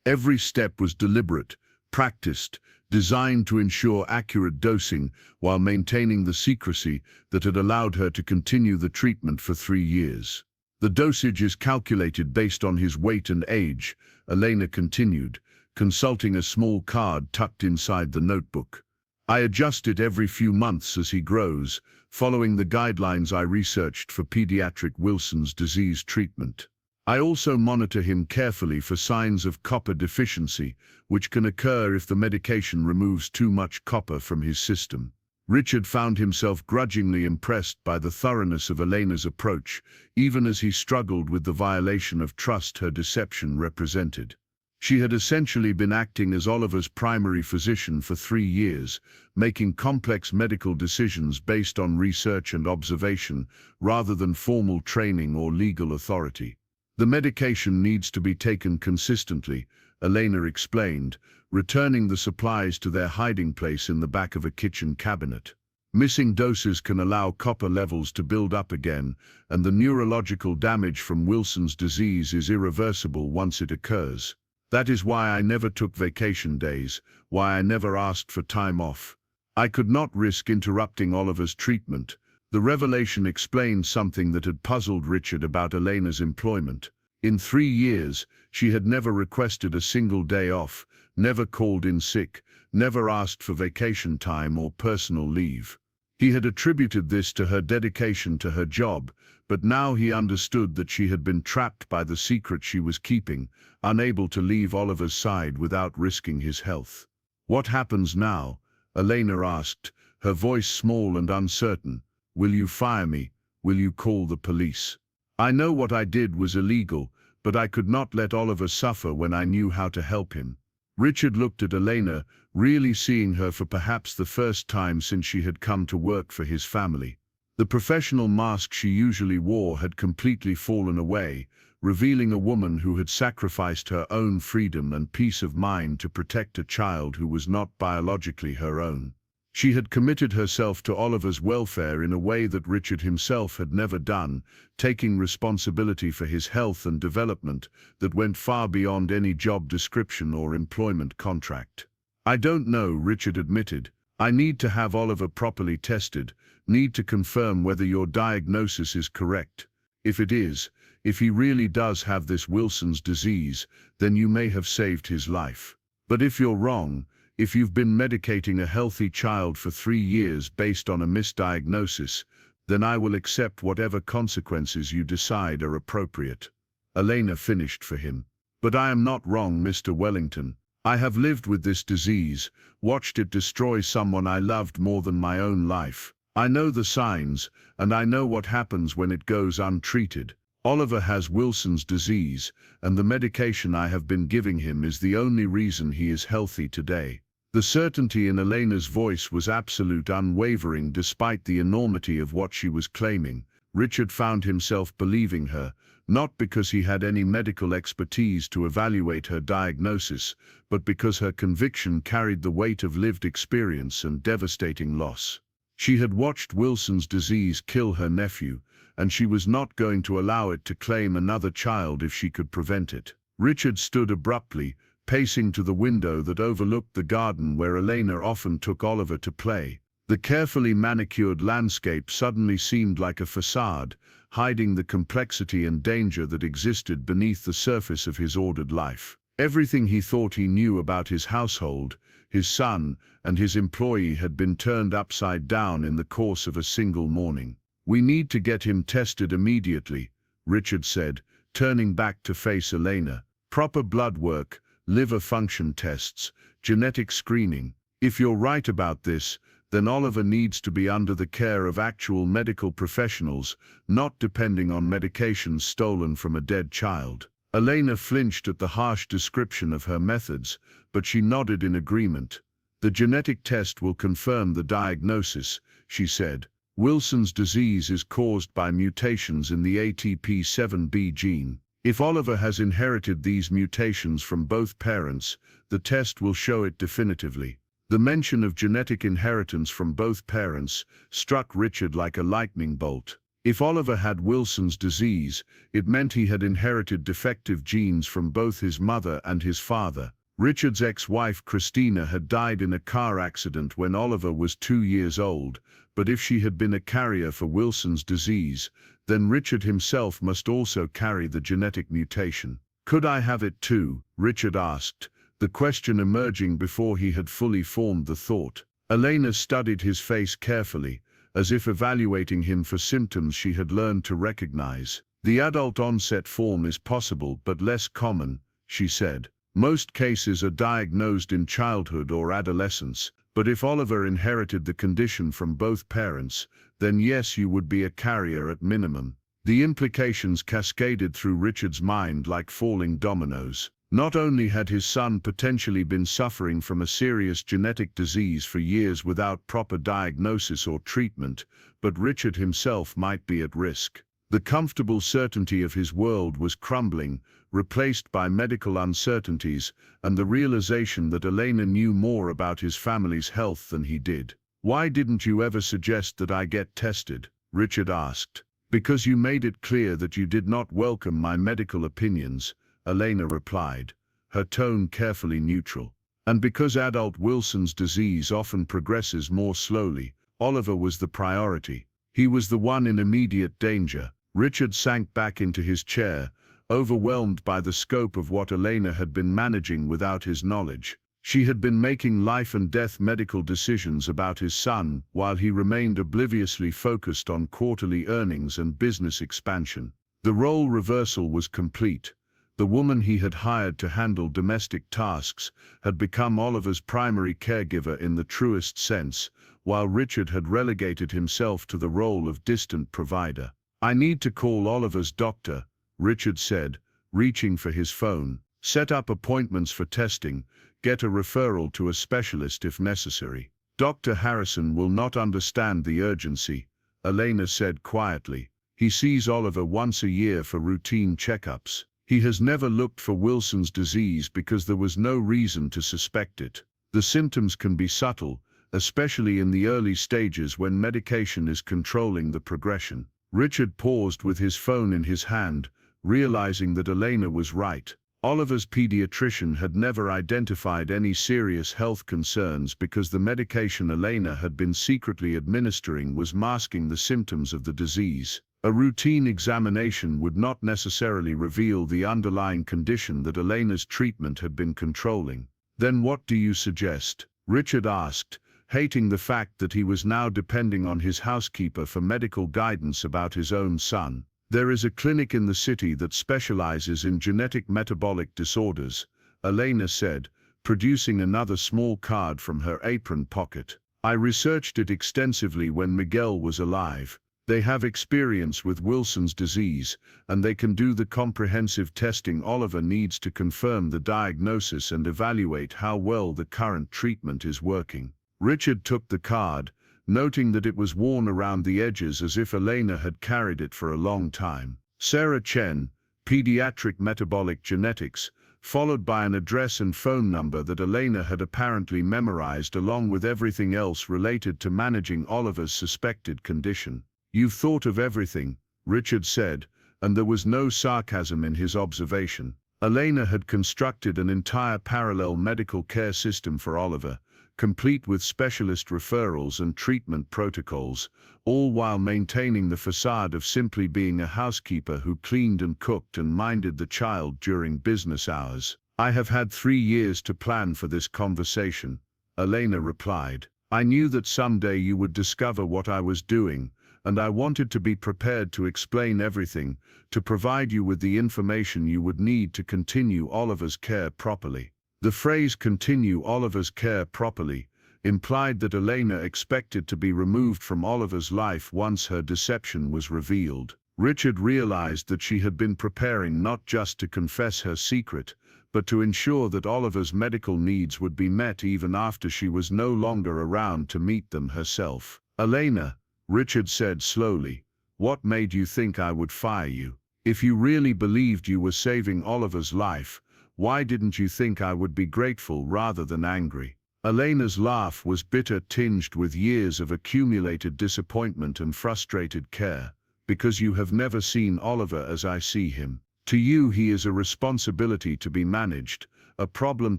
Every step was deliberate, practiced, designed to ensure accurate dosing while maintaining the secrecy that had allowed her to continue the treatment for 3 years. "The dosage is calculated based on his weight and age," Elena continued, consulting a small card tucked inside the notebook. "I adjust it every few months as he grows, following the guidelines I researched for pediatric Wilson's disease treatment. I also monitor him carefully for signs of copper deficiency, which can occur if the medication removes too much copper from his system." Richard found himself grudgingly impressed by the thoroughness of Elena's approach, even as he struggled with the violation of trust her deception represented. She had essentially been acting as Oliver's primary physician for 3 years, making complex medical decisions based on research and observation rather than formal training or legal authority. "The medication needs to be taken consistently," Elena explained, returning the supplies to their hiding place in the back of a kitchen cabinet. "Missing doses can allow copper levels to build up again, and the neurological damage from Wilson's disease is irreversible once it occurs. That is why I never took vacation days, why I never asked for time off. I could not risk interrupting Oliver's treatment." The revelation explained something that had puzzled Richard about Elena's employment. In 3 years, she had never requested a single day off, never called in sick, never asked for vacation time or personal leave. He had attributed this to her dedication to her job, but now he understood that she had been trapped by the secret she was keeping, unable to leave Oliver's side without risking his health. "What happens now?" Elena asked, her voice small and uncertain. "Will you fire me? Will you call the police? I know what I did was illegal, but I could not let Oliver suffer when I knew how to help him." Richard looked at Elena, really seeing her for perhaps the first time since she had come to work for his family. The professional mask she usually wore had completely fallen away, revealing a woman who had sacrificed her own freedom and peace of mind to protect a child who was not biologically her own. She had committed herself to Oliver's welfare in a way that Richard himself had never done, taking responsibility for his health and development that went far beyond any job description or employment contract. "I don't know," Richard admitted. "I need to have Oliver properly tested, need to confirm whether your diagnosis is correct. If it is, if he really does have this Wilson's disease, then you may have saved his life. But if you're wrong, if you've been medicating a healthy child for 3 years based on a misdiagnosis, then I will accept whatever consequences you decide are appropriate." Elena finished for him. "But I am not wrong, Mr. Wellington. I have lived with this disease, watched it destroy someone I loved more than my own life. I know the signs, and I know what happens when it goes untreated. Oliver has Wilson's disease, and the medication I have been giving him is the only reason he is healthy today." The certainty in Elena's voice was absolute, unwavering despite the enormity of what she was claiming. Richard found himself believing her, not because he had any medical expertise to evaluate her diagnosis, but because her conviction carried the weight of lived experience and devastating loss. She had watched Wilson's disease kill her nephew, and she was not going to allow it to claim another child if she could prevent it. Richard stood abruptly, pacing to the window that overlooked the garden where Elena often took Oliver to play. The carefully manicured landscape suddenly seemed like a facade, hiding the complexity and danger that existed beneath the surface of his ordered life. Everything he thought he knew about his household, his son, and his employee had been turned upside down in the course of a single morning. "We need to get him tested immediately," Richard said, turning back to face Elena. "Proper blood work, liver function tests, genetic screening. If you're right about this, then Oliver needs to be under the care of actual medical professionals, not depending on medications stolen from a dead child. Elena flinched at the harsh description of her methods, but she nodded in agreement. The genetic test will confirm the diagnosis, she said. Wilson's disease is caused by mutations in the ATP7B gene. If Oliver has inherited these mutations from both parents, the test will show it definitively. The mention of genetic inheritance from both parents struck Richard like a lightning bolt. If Oliver had Wilson's disease, it meant he had inherited defective genes from both his mother and his father. Richard's ex-wife Christina had died in a car accident when Oliver was 2 years old, but if she had been a carrier for Wilson's disease, then Richard himself must also carry the genetic mutation. Could I have it too? Richard asked, the question emerging before he had fully formed the thought. Elena studied his face carefully, as if evaluating him for symptoms she had learned to recognize. The adult onset form is possible but less common, she said. Most cases are diagnosed in childhood or adolescence, but if Oliver inherited the condition from both parents, then yes, you would be a carrier at minimum. The implications cascaded through Richard's mind like falling dominoes. Not only had his son potentially been suffering from a serious genetic disease for years without proper diagnosis or treatment, but Richard himself might be at risk. The comfortable certainty of his world was crumbling, replaced by medical uncertainties and the realization that Elena knew more about his family's health than he did. "Why didn't you ever suggest that I get tested?" Richard asked. "Because you made it clear that you did not welcome my medical opinions," Elena replied, her tone carefully neutral. "And because adult Wilson's disease often progresses more slowly, Oliver was the priority. He was the one in immediate danger." Richard sank back into his chair, overwhelmed by the scope of what Elena had been managing without his knowledge. She had been making life-and-death medical decisions about his son, while he remained obliviously focused on quarterly earnings and business expansion. The role reversal was complete. The woman he had hired to handle domestic tasks had become Oliver's primary caregiver in the truest sense, while Richard had relegated himself to the role of distant provider. "I need to call Oliver's doctor," Richard said, reaching for his phone. "Set up appointments for testing, get a referral to a specialist if necessary." "Dr. Harrison will not understand the urgency," Elena said quietly. "He sees Oliver once a year for routine checkups. He has never looked for Wilson's disease because there was no reason to suspect it. The symptoms can be subtle, especially in the early stages when medication is controlling the progression." Richard paused with his phone in his hand, realizing that Elena was right. Oliver's pediatrician had never identified any serious health concerns because the medication Elena had been secretly administering was masking the symptoms of the disease. A routine examination would not necessarily reveal the underlying condition that Elena's treatment had been controlling. "Then what do you suggest?" Richard asked, hating the fact that he was now depending on his housekeeper for medical guidance about his own son. "There is a clinic in the city that specializes in genetic metabolic disorders," Elena said, producing another small card from her apron pocket. "I researched it extensively when Miguel was alive. They have experience with Wilson's disease, and they can do the comprehensive testing Oliver needs to confirm the diagnosis and evaluate how well the current treatment is working." Richard took the card, noting that it was worn around the edges as if Elena had carried it for a long time. "Sarah Chen, Pediatric Metabolic Genetics," followed by an address and phone number that Elena had apparently memorized along with everything else related to managing Oliver's suspected condition. "You've thought of everything," Richard said, and there was no sarcasm in his observation. Elena had constructed an entire parallel medical care system for Oliver, complete with specialist referrals and treatment protocols, all while maintaining the facade of simply being a housekeeper who cleaned and cooked and minded the child during business hours. "I have had 3 years to plan for this conversation," Elena replied. "I knew that someday you would discover what I was doing, and I wanted to be prepared to explain everything, to provide you with the information you would need to continue Oliver's care properly." The phrase "continue Oliver's care properly" implied that Elena expected to be removed from Oliver's life once her deception was revealed. Richard realized that she had been preparing not just to confess her secret, but to ensure that Oliver's medical needs would be met even after she was no longer around to meet them herself. "Elena," Richard said slowly, "what made you think I would fire you? If you really believed you were saving Oliver's life, why didn't you think I would be grateful rather than angry?" Elena's laugh was bitter, tinged with years of accumulated disappointment and frustrated care. "Because you have never seen Oliver as I see him. To you he is a responsibility to be managed, a problem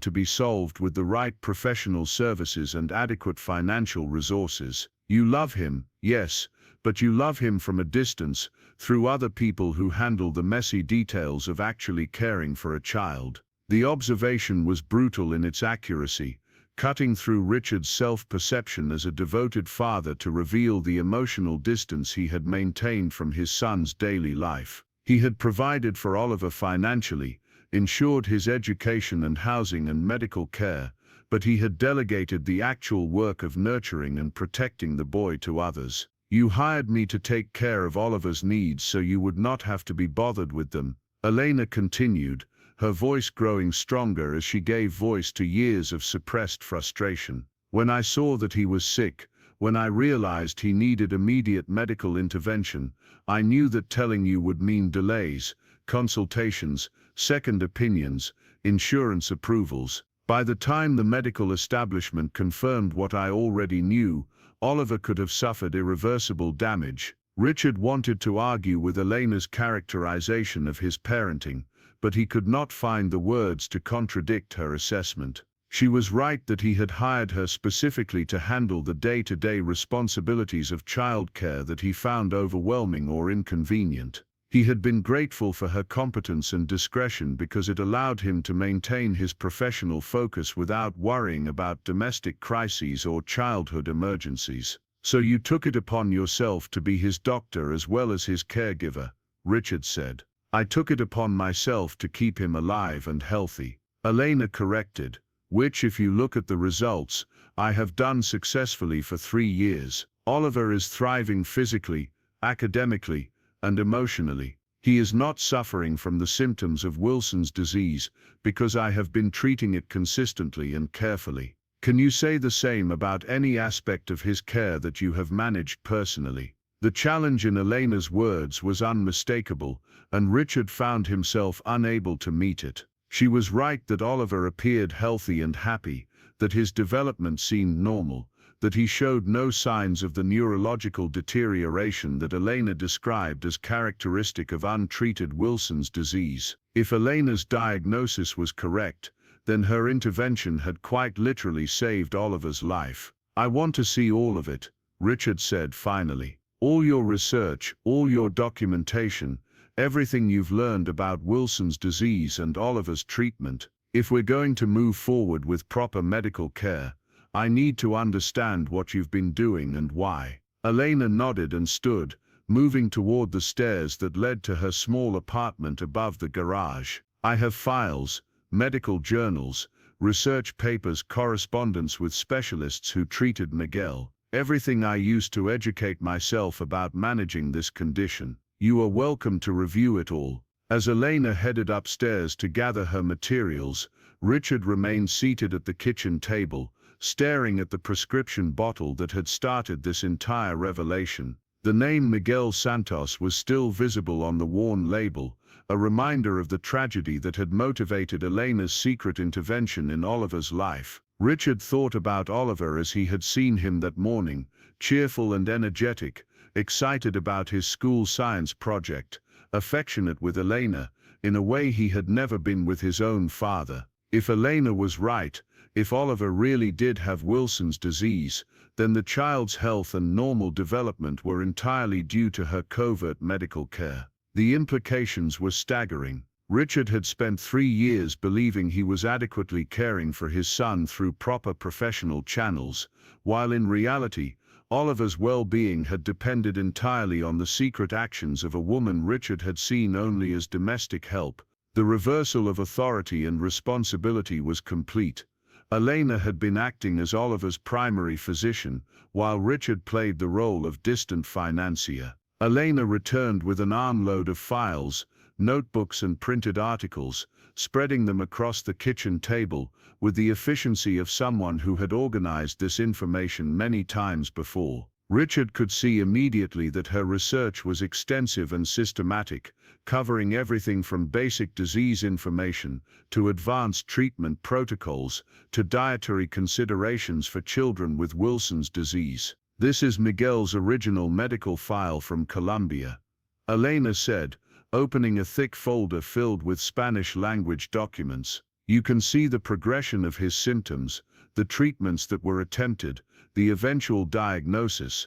to be solved with the right professional services and adequate financial resources. You love him, yes, but you love him from a distance, through other people who handle the messy details of actually caring for a child." The observation was brutal in its accuracy, cutting through Richard's self-perception as a devoted father to reveal the emotional distance he had maintained from his son's daily life. He had provided for Oliver financially, ensured his education and housing and medical care, but he had delegated the actual work of nurturing and protecting the boy to others. "You hired me to take care of Oliver's needs so you would not have to be bothered with them," Elena continued, her voice growing stronger as she gave voice to years of suppressed frustration. "When I saw that he was sick, when I realized he needed immediate medical intervention, I knew that telling you would mean delays, consultations, second opinions, insurance approvals. By the time the medical establishment confirmed what I already knew, Oliver could have suffered irreversible damage." Richard wanted to argue with Elena's characterization of his parenting, but he could not find the words to contradict her assessment. She was right that he had hired her specifically to handle the day-to-day responsibilities of childcare that he found overwhelming or inconvenient. He had been grateful for her competence and discretion because it allowed him to maintain his professional focus without worrying about domestic crises or childhood emergencies. "So you took it upon yourself to be his doctor as well as his caregiver," Richard said. "I took it upon myself to keep him alive and healthy," Elena corrected, "which, if you look at the results, I have done successfully for 3 years. Oliver is thriving physically, academically, and emotionally. He is not suffering from the symptoms of Wilson's disease because I have been treating it consistently and carefully. Can you say the same about any aspect of his care that you have managed personally?" The challenge in Elena's words was unmistakable, and Richard found himself unable to meet it. She was right that Oliver appeared healthy and happy, that his development seemed normal, that he showed no signs of the neurological deterioration that Elena described as characteristic of untreated Wilson's disease. If Elena's diagnosis was correct, then her intervention had quite literally saved Oliver's life. "I want to see all of it," Richard said finally. "All your research, all your documentation, everything you've learned about Wilson's disease and Oliver's treatment. If we're going to move forward with proper medical care, I need to understand what you've been doing and why." Elena nodded and stood, moving toward the stairs that led to her small apartment above the garage. "I have files, medical journals, research papers, correspondence with specialists who treated Miguel. Everything I used to educate myself about managing this condition. You are welcome to review it all." As Elena headed upstairs to gather her materials, Richard remained seated at the kitchen table, staring at the prescription bottle that had started this entire revelation. The name Miguel Santos was still visible on the worn label, a reminder of the tragedy that had motivated Elena's secret intervention in Oliver's life. Richard thought about Oliver as he had seen him that morning, cheerful and energetic, excited about his school science project, affectionate with Elena, in a way he had never been with his own father. If Elena was right, if Oliver really did have Wilson's disease, then the child's health and normal development were entirely due to her covert medical care. The implications were staggering. Richard had spent 3 years believing he was adequately caring for his son through proper professional channels, while in reality, Oliver's well-being had depended entirely on the secret actions of a woman Richard had seen only as domestic help. The reversal of authority and responsibility was complete. Elena had been acting as Oliver's primary physician, while Richard played the role of distant financier. Elena returned with an armload of files, notebooks and printed articles, spreading them across the kitchen table with the efficiency of someone who had organized this information many times before. Richard could see immediately that her research was extensive and systematic, covering everything from basic disease information to advanced treatment protocols to dietary considerations for children with Wilson's disease. "This is Miguel's original medical file from Colombia," Elena said, opening a thick folder filled with Spanish-language documents. "You can see the progression of his symptoms, the treatments that were attempted, the eventual diagnosis."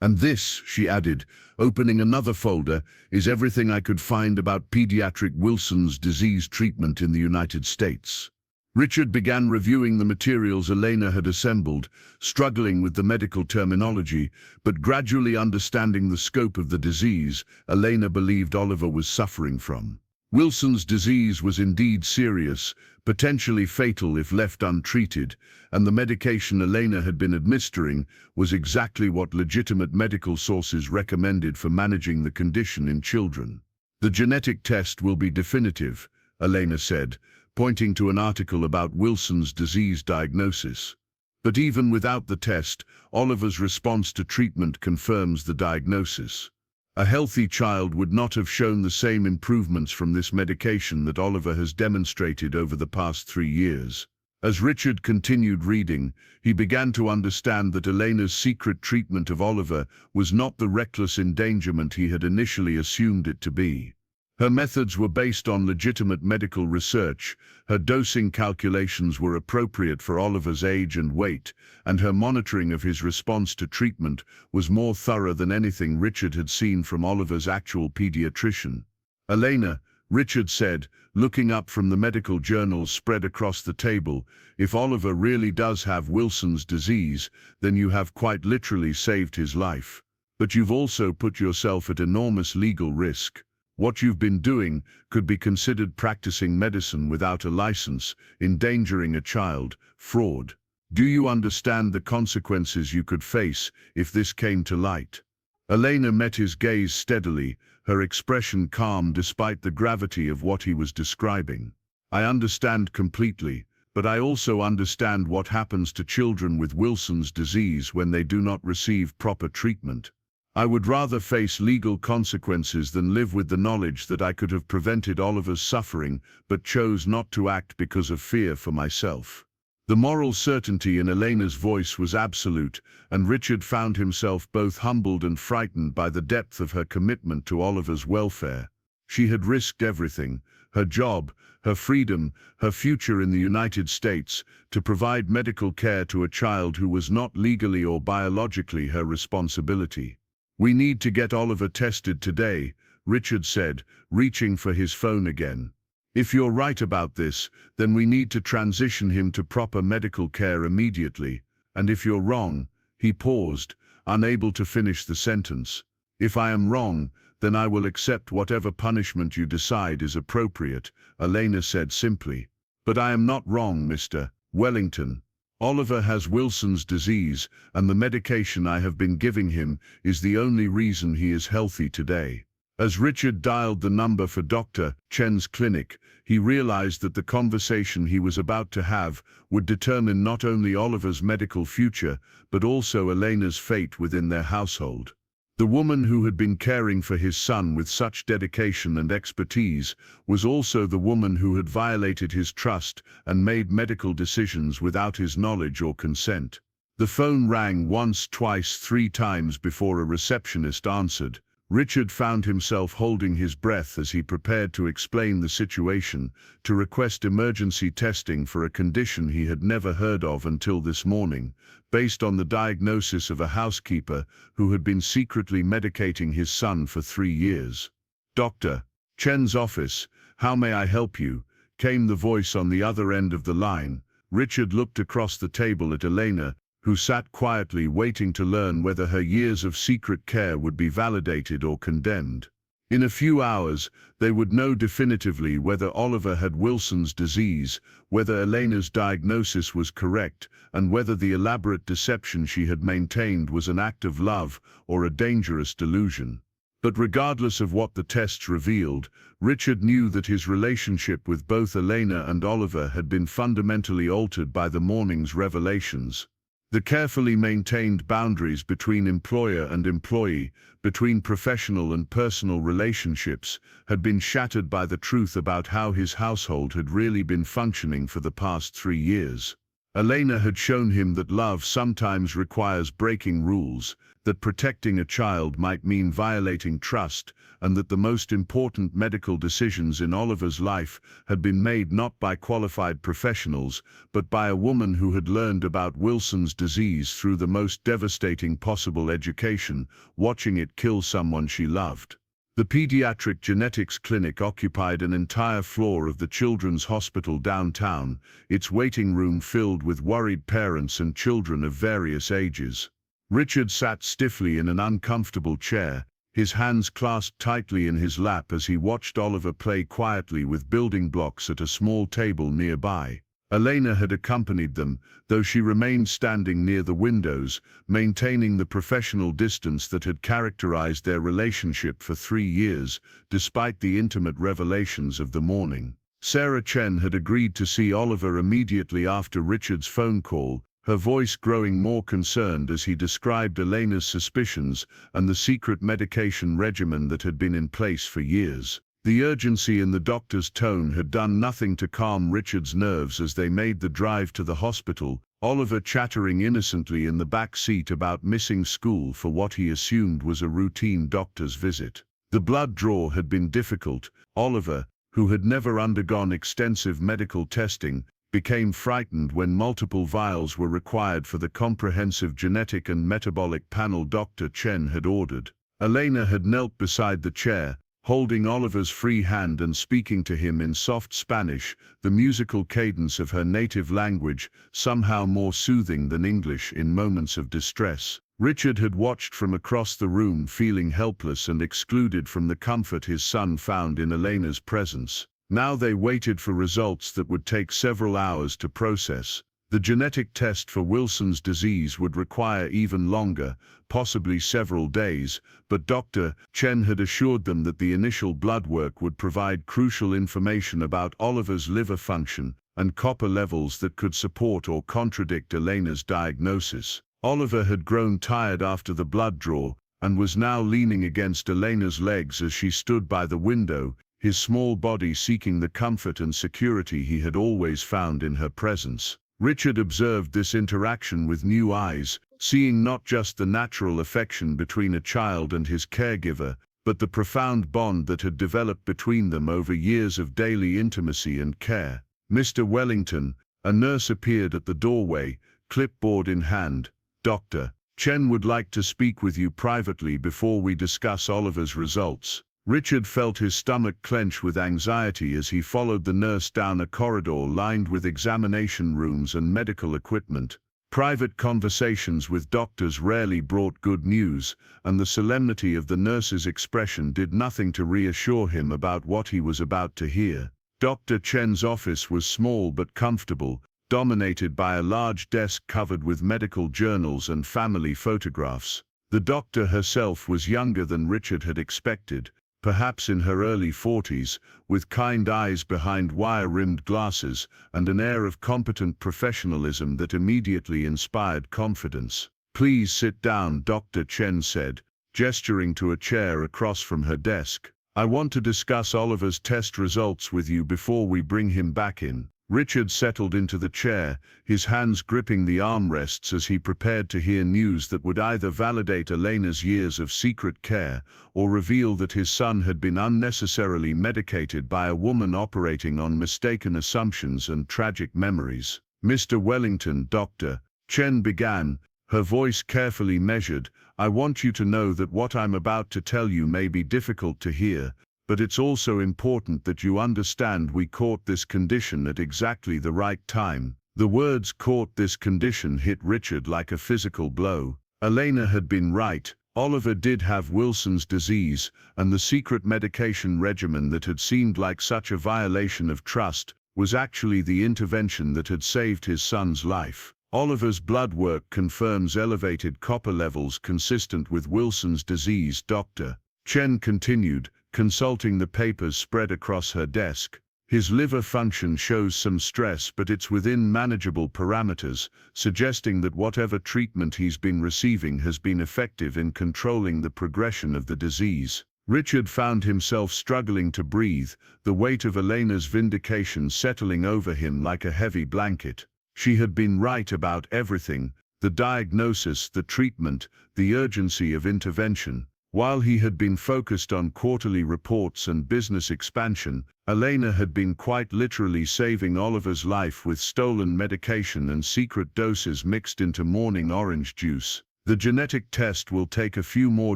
And this, she added, opening another folder, is everything I could find about pediatric Wilson's disease treatment in the United States. Richard began reviewing the materials Elena had assembled, struggling with the medical terminology, but gradually understanding the scope of the disease Elena believed Oliver was suffering from. Wilson's disease was indeed serious, potentially fatal if left untreated, and the medication Elena had been administering was exactly what legitimate medical sources recommended for managing the condition in children. "The genetic test will be definitive," Elena said, pointing to an article about Wilson's disease diagnosis. "But even without the test, Oliver's response to treatment confirms the diagnosis. A healthy child would not have shown the same improvements from this medication that Oliver has demonstrated over the past 3 years." As Richard continued reading, he began to understand that Elena's secret treatment of Oliver was not the reckless endangerment he had initially assumed it to be. Her methods were based on legitimate medical research, her dosing calculations were appropriate for Oliver's age and weight, and her monitoring of his response to treatment was more thorough than anything Richard had seen from Oliver's actual pediatrician. "Elena," Richard said, looking up from the medical journals spread across the table, "if Oliver really does have Wilson's disease, then you have quite literally saved his life. But you've also put yourself at enormous legal risk. What you've been doing could be considered practicing medicine without a license, endangering a child, fraud. Do you understand the consequences you could face if this came to light?" Elena met his gaze steadily, her expression calm despite the gravity of what he was describing. "I understand completely, but I also understand what happens to children with Wilson's disease when they do not receive proper treatment. I would rather face legal consequences than live with the knowledge that I could have prevented Oliver's suffering but chose not to act because of fear for myself." The moral certainty in Elena's voice was absolute, and Richard found himself both humbled and frightened by the depth of her commitment to Oliver's welfare. She had risked everything, her job, her freedom, her future in the United States, to provide medical care to a child who was not legally or biologically her responsibility. "We need to get Oliver tested today," Richard said, reaching for his phone again. "If you're right about this, then we need to transition him to proper medical care immediately, and if you're wrong," he paused, unable to finish the sentence. "If I am wrong, then I will accept whatever punishment you decide is appropriate," Elena said simply. "But I am not wrong, Mr. Wellington. Oliver has Wilson's disease, and the medication I have been giving him is the only reason he is healthy today." As Richard dialed the number for Dr. Chen's clinic, he realized that the conversation he was about to have would determine not only Oliver's medical future, but also Elena's fate within their household. The woman who had been caring for his son with such dedication and expertise was also the woman who had violated his trust and made medical decisions without his knowledge or consent. The phone rang once, twice, 3 times before a receptionist answered. Richard found himself holding his breath as he prepared to explain the situation, to request emergency testing for a condition he had never heard of until this morning, based on the diagnosis of a housekeeper who had been secretly medicating his son for 3 years. "Dr. Chen's office, how may I help you?" came the voice on the other end of the line. Richard looked across the table at Elena, who sat quietly waiting to learn whether her years of secret care would be validated or condemned. In a few hours, they would know definitively whether Oliver had Wilson's disease, whether Elena's diagnosis was correct, and whether the elaborate deception she had maintained was an act of love or a dangerous delusion. But regardless of what the tests revealed, Richard knew that his relationship with both Elena and Oliver had been fundamentally altered by the morning's revelations. The carefully maintained boundaries between employer and employee, between professional and personal relationships, had been shattered by the truth about how his household had really been functioning for the past 3 years. Elena had shown him that love sometimes requires breaking rules, that protecting a child might mean violating trust, and that the most important medical decisions in Oliver's life had been made not by qualified professionals, but by a woman who had learned about Wilson's disease through the most devastating possible education, watching it kill someone she loved. The pediatric genetics clinic occupied an entire floor of the children's hospital downtown, its waiting room filled with worried parents and children of various ages. Richard sat stiffly in an uncomfortable chair, his hands clasped tightly in his lap as he watched Oliver play quietly with building blocks at a small table nearby. Elena had accompanied them, though she remained standing near the windows, maintaining the professional distance that had characterized their relationship for 3 years, despite the intimate revelations of the morning. Sarah Chen had agreed to see Oliver immediately after Richard's phone call, her voice growing more concerned as he described Elena's suspicions and the secret medication regimen that had been in place for years. The urgency in the doctor's tone had done nothing to calm Richard's nerves as they made the drive to the hospital, Oliver chattering innocently in the back seat about missing school for what he assumed was a routine doctor's visit. The blood draw had been difficult. Oliver, who had never undergone extensive medical testing, became frightened when multiple vials were required for the comprehensive genetic and metabolic panel Dr. Chen had ordered. Elena had knelt beside the chair, holding Oliver's free hand and speaking to him in soft Spanish, the musical cadence of her native language, somehow more soothing than English in moments of distress. Richard had watched from across the room, feeling helpless and excluded from the comfort his son found in Elena's presence. Now they waited for results that would take several hours to process. The genetic test for Wilson's disease would require even longer, possibly several days, but Dr. Chen had assured them that the initial blood work would provide crucial information about Oliver's liver function and copper levels that could support or contradict Elena's diagnosis. Oliver had grown tired after the blood draw and was now leaning against Elena's legs as she stood by the window, his small body seeking the comfort and security he had always found in her presence. Richard observed this interaction with new eyes, seeing not just the natural affection between a child and his caregiver, but the profound bond that had developed between them over years of daily intimacy and care. Mr. Wellington, a nurse, appeared at the doorway, clipboard in hand. "Dr. Chen would like to speak with you privately before we discuss Oliver's results." Richard felt his stomach clench with anxiety as he followed the nurse down a corridor lined with examination rooms and medical equipment. Private conversations with doctors rarely brought good news, and the solemnity of the nurse's expression did nothing to reassure him about what he was about to hear. Dr. Chen's office was small but comfortable, dominated by a large desk covered with medical journals and family photographs. The doctor herself was younger than Richard had expected, perhaps in her early 40s, with kind eyes behind wire-rimmed glasses and an air of competent professionalism that immediately inspired confidence. "Please sit down," Dr. Chen said, gesturing to a chair across from her desk. "I want to discuss Oliver's test results with you before we bring him back in." Richard settled into the chair, his hands gripping the armrests as he prepared to hear news that would either validate Elena's years of secret care or reveal that his son had been unnecessarily medicated by a woman operating on mistaken assumptions and tragic memories. "Mr. Wellington," Dr. Chen began, her voice carefully measured, "I want you to know that what I'm about to tell you may be difficult to hear, but it's also important that you understand we caught this condition at exactly the right time." The words "caught this condition" hit Richard like a physical blow. Elena had been right. Oliver did have Wilson's disease, and the secret medication regimen that had seemed like such a violation of trust was actually the intervention that had saved his son's life. Oliver's blood work confirms elevated copper levels consistent with Wilson's disease, Dr. Chen continued, consulting the papers spread across her desk. His liver function shows some stress, but it's within manageable parameters, suggesting that whatever treatment he's been receiving has been effective in controlling the progression of the disease. Richard found himself struggling to breathe, the weight of Elena's vindication settling over him like a heavy blanket. She had been right about everything: the diagnosis, the treatment, the urgency of intervention. While he had been focused on quarterly reports and business expansion, Elena had been quite literally saving Oliver's life with stolen medication and secret doses mixed into morning orange juice. The genetic test will take a few more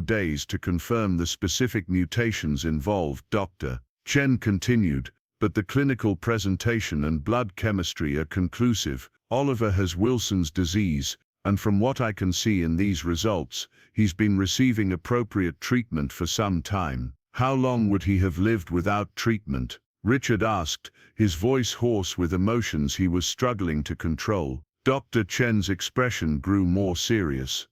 days to confirm the specific mutations involved, Dr. Chen continued, but the clinical presentation and blood chemistry are conclusive. Oliver has Wilson's disease, and from what I can see in these results, he's been receiving appropriate treatment for some time. How long would he have lived without treatment? Richard asked, his voice hoarse with emotions he was struggling to control. Dr. Chen's expression grew more serious.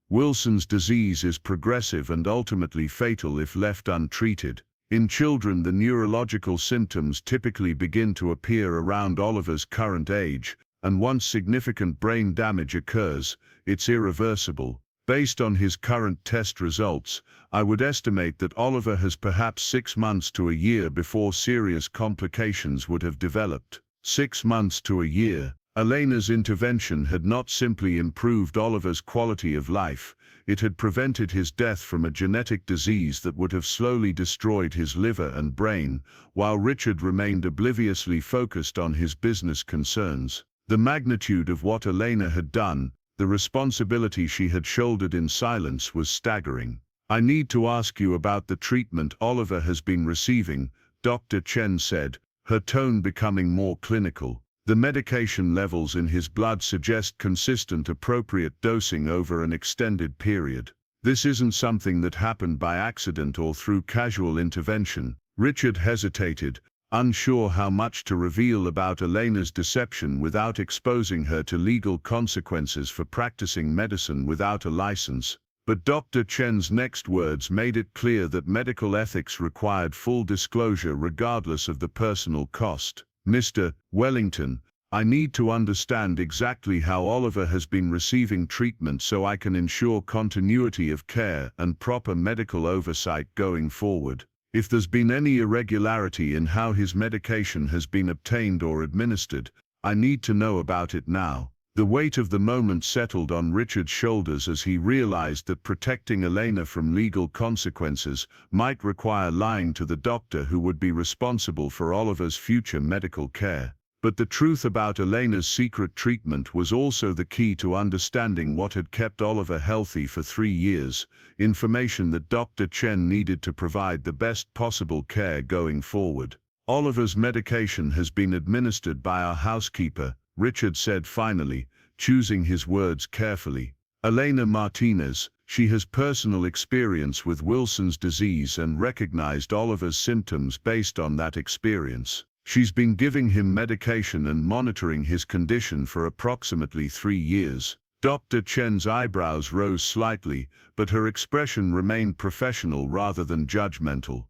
Wilson's disease is progressive and ultimately fatal if left untreated. In children, the neurological symptoms typically begin to appear around Oliver's current age, and once significant brain damage occurs, it's irreversible. Based on his current test results, I would estimate that Oliver has perhaps 6 months to a year before serious complications would have developed. 6 months to a year. Elena's intervention had not simply improved Oliver's quality of life, it had prevented his death from a genetic disease that would have slowly destroyed his liver and brain, while Richard remained obliviously focused on his business concerns. The magnitude of what Elena had done, the responsibility she had shouldered in silence, was staggering. I need to ask you about the treatment Oliver has been receiving, Dr. Chen said, her tone becoming more clinical. The medication levels in his blood suggest consistent, appropriate dosing over an extended period. This isn't something that happened by accident or through casual intervention. Richard hesitated, unsure how much to reveal about Elena's deception without exposing her to legal consequences for practicing medicine without a license. But Dr. Chen's next words made it clear that medical ethics required full disclosure regardless of the personal cost. Mr. Wellington, I need to understand exactly how Oliver has been receiving treatment so I can ensure continuity of care and proper medical oversight going forward. If there's been any irregularity in how his medication has been obtained or administered, I need to know about it now. The weight of the moment settled on Richard's shoulders as he realized that protecting Elena from legal consequences might require lying to the doctor who would be responsible for Oliver's future medical care. But the truth about Elena's secret treatment was also the key to understanding what had kept Oliver healthy for 3 years, information that Dr. Chen needed to provide the best possible care going forward. Oliver's medication has been administered by our housekeeper, Richard said finally, choosing his words carefully. Elena Martinez, she has personal experience with Wilson's disease and recognized Oliver's symptoms based on that experience. She's been giving him medication and monitoring his condition for approximately 3 years. Dr. Chen's eyebrows rose slightly, but her expression remained professional rather than judgmental.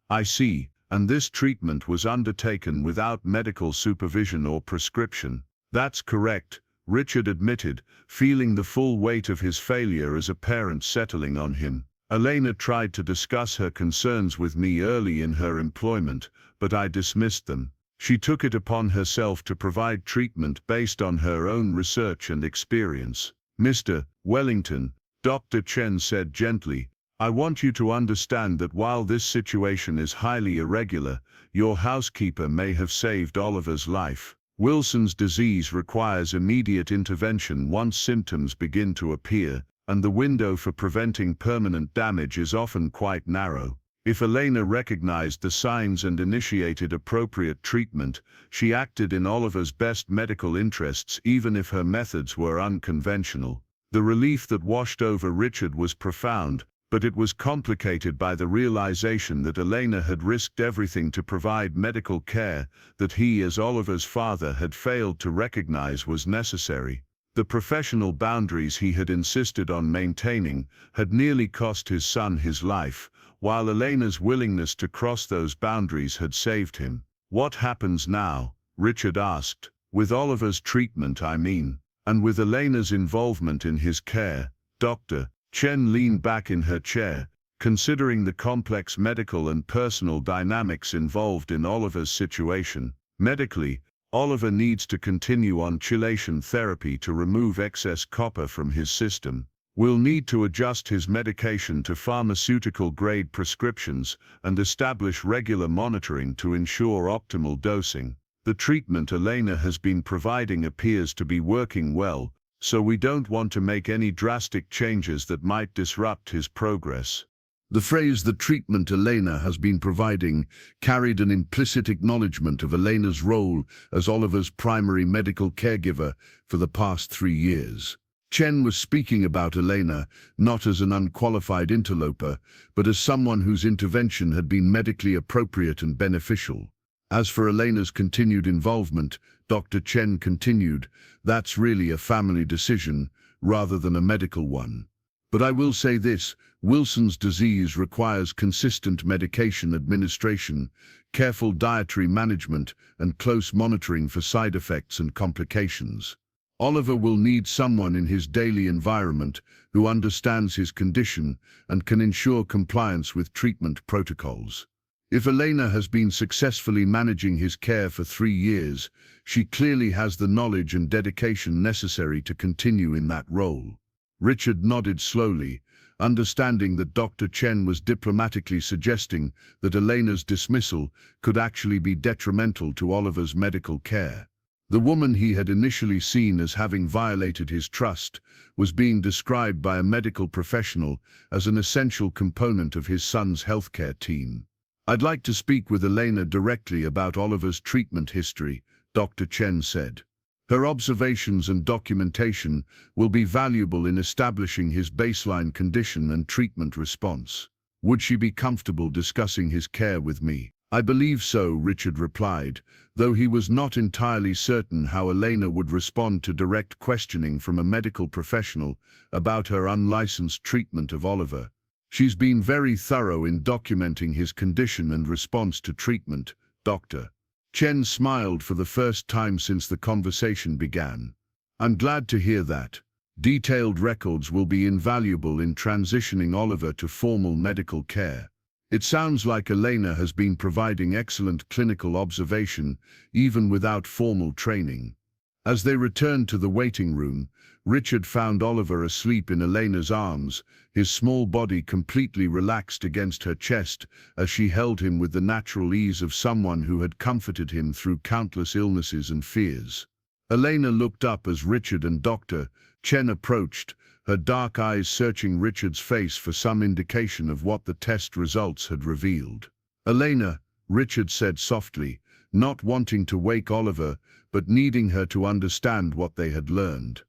I see, and this treatment was undertaken without medical supervision or prescription. That's correct, Richard admitted, feeling the full weight of his failure as a parent settling on him. Elena tried to discuss her concerns with me early in her employment, but I dismissed them. She took it upon herself to provide treatment based on her own research and experience. Mr. Wellington, Dr. Chen said gently, I want you to understand that while this situation is highly irregular, your housekeeper may have saved Oliver's life. Wilson's disease requires immediate intervention once symptoms begin to appear, and the window for preventing permanent damage is often quite narrow. If Elena recognized the signs and initiated appropriate treatment, she acted in Oliver's best medical interests even if her methods were unconventional. The relief that washed over Richard was profound, but it was complicated by the realization that Elena had risked everything to provide medical care that he, as Oliver's father, had failed to recognize was necessary. The professional boundaries he had insisted on maintaining had nearly cost his son his life, while Elena's willingness to cross those boundaries had saved him. "What happens now?" Richard asked. "With Oliver's treatment, I mean, and with Elena's involvement in his care, Doctor." Chen leaned back in her chair, considering the complex medical and personal dynamics involved in Oliver's situation. Medically, Oliver needs to continue on chelation therapy to remove excess copper from his system. We'll need to adjust his medication to pharmaceutical-grade prescriptions and establish regular monitoring to ensure optimal dosing. The treatment Elena has been providing appears to be working well, so we don't want to make any drastic changes that might disrupt his progress. The phrase "the treatment Elena has been providing" carried an implicit acknowledgement of Elena's role as Oliver's primary medical caregiver for the past 3 years. Chen was speaking about Elena not as an unqualified interloper, but as someone whose intervention had been medically appropriate and beneficial. As for Elena's continued involvement, Dr. Chen continued, "That's really a family decision rather than a medical one. But I will say this, Wilson's disease requires consistent medication administration, careful dietary management, and close monitoring for side effects and complications. Oliver will need someone in his daily environment who understands his condition and can ensure compliance with treatment protocols. If Elena has been successfully managing his care for 3 years, she clearly has the knowledge and dedication necessary to continue in that role." Richard nodded slowly, understanding that Dr. Chen was diplomatically suggesting that Elena's dismissal could actually be detrimental to Oliver's medical care. The woman he had initially seen as having violated his trust was being described by a medical professional as an essential component of his son's healthcare team. "I'd like to speak with Elena directly about Oliver's treatment history," Dr. Chen said. "Her observations and documentation will be valuable in establishing his baseline condition and treatment response. Would she be comfortable discussing his care with me?" "I believe so," Richard replied, though he was not entirely certain how Elena would respond to direct questioning from a medical professional about her unlicensed treatment of Oliver. "She's been very thorough in documenting his condition and response to treatment, Doctor." Chen smiled for the first time since the conversation began. "I'm glad to hear that. Detailed records will be invaluable in transitioning Oliver to formal medical care. It sounds like Elena has been providing excellent clinical observation, even without formal training." As they returned to the waiting room, Richard found Oliver asleep in Elena's arms, his small body completely relaxed against her chest as she held him with the natural ease of someone who had comforted him through countless illnesses and fears. Elena looked up as Richard and Dr. Chen approached, her dark eyes searching Richard's face for some indication of what the test results had revealed. "Elena," Richard said softly, not wanting to wake Oliver, but needing her to understand what they had learned.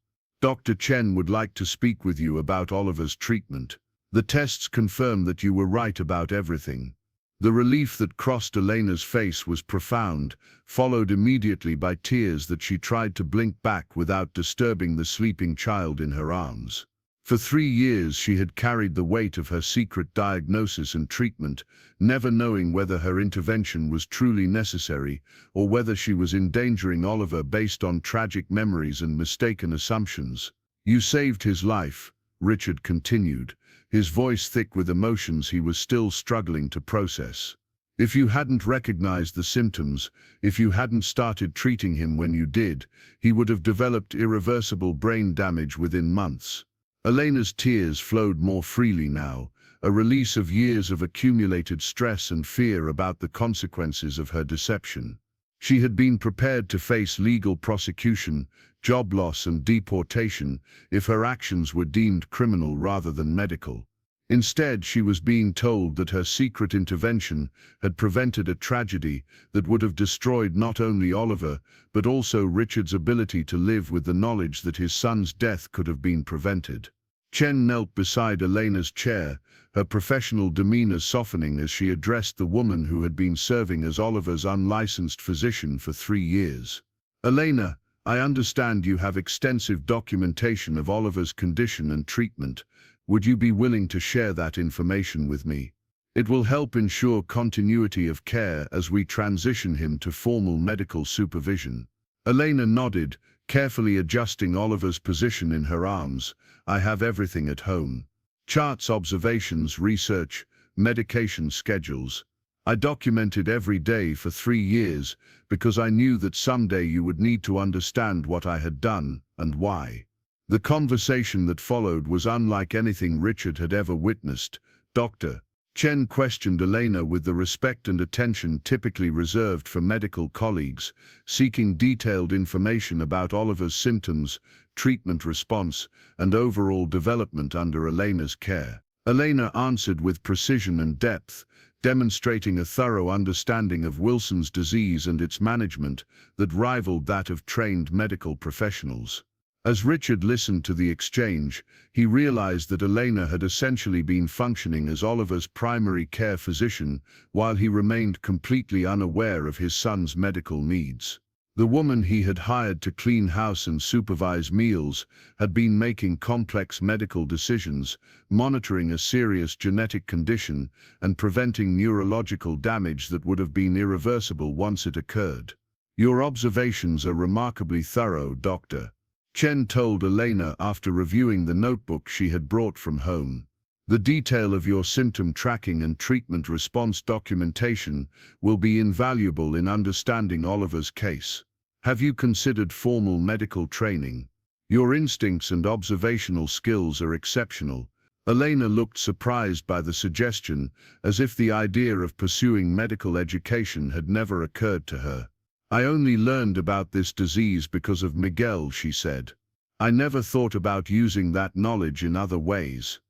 "Dr. Chen would like to speak with you about Oliver's treatment. The tests confirm that you were right about everything." The relief that crossed Elena's face was profound, followed immediately by tears that she tried to blink back without disturbing the sleeping child in her arms. For 3 years she had carried the weight of her secret diagnosis and treatment, never knowing whether her intervention was truly necessary or whether she was endangering Oliver based on tragic memories and mistaken assumptions. "You saved his life," Richard continued, his voice thick with emotions he was still struggling to process. "If you hadn't recognized the symptoms, if you hadn't started treating him when you did, he would have developed irreversible brain damage within months." Elena's tears flowed more freely now, a release of years of accumulated stress and fear about the consequences of her deception. She had been prepared to face legal prosecution, job loss and deportation if her actions were deemed criminal rather than medical. Instead, she was being told that her secret intervention had prevented a tragedy that would have destroyed not only Oliver, but also Richard's ability to live with the knowledge that his son's death could have been prevented. Chen knelt beside Elena's chair, her professional demeanor softening as she addressed the woman who had been serving as Oliver's unlicensed physician for 3 years. "Elena, I understand you have extensive documentation of Oliver's condition and treatment. Would you be willing to share that information with me? It will help ensure continuity of care as we transition him to formal medical supervision." Elena nodded, carefully adjusting Oliver's position in her arms. "I have everything at home. Charts, observations, research, medication schedules. I documented every day for 3 years because I knew that someday you would need to understand what I had done and why." The conversation that followed was unlike anything Richard had ever witnessed. "Doctor?" Chen questioned Elena with the respect and attention typically reserved for medical colleagues, seeking detailed information about Oliver's symptoms, treatment response, and overall development under Elena's care. Elena answered with precision and depth, demonstrating a thorough understanding of Wilson's disease and its management that rivaled that of trained medical professionals. As Richard listened to the exchange, he realized that Elena had essentially been functioning as Oliver's primary care physician while he remained completely unaware of his son's medical needs. The woman he had hired to clean house and supervise meals had been making complex medical decisions, monitoring a serious genetic condition and preventing neurological damage that would have been irreversible once it occurred. "Your observations are remarkably thorough, Doctor," Chen told Elena after reviewing the notebook she had brought from home. "The detail of your symptom tracking and treatment response documentation will be invaluable in understanding Oliver's case. Have you considered formal medical training? Your instincts and observational skills are exceptional." Elena looked surprised by the suggestion, as if the idea of pursuing medical education had never occurred to her. "I only learned about this disease because of Miguel," she said. "I never thought about using that knowledge in other ways."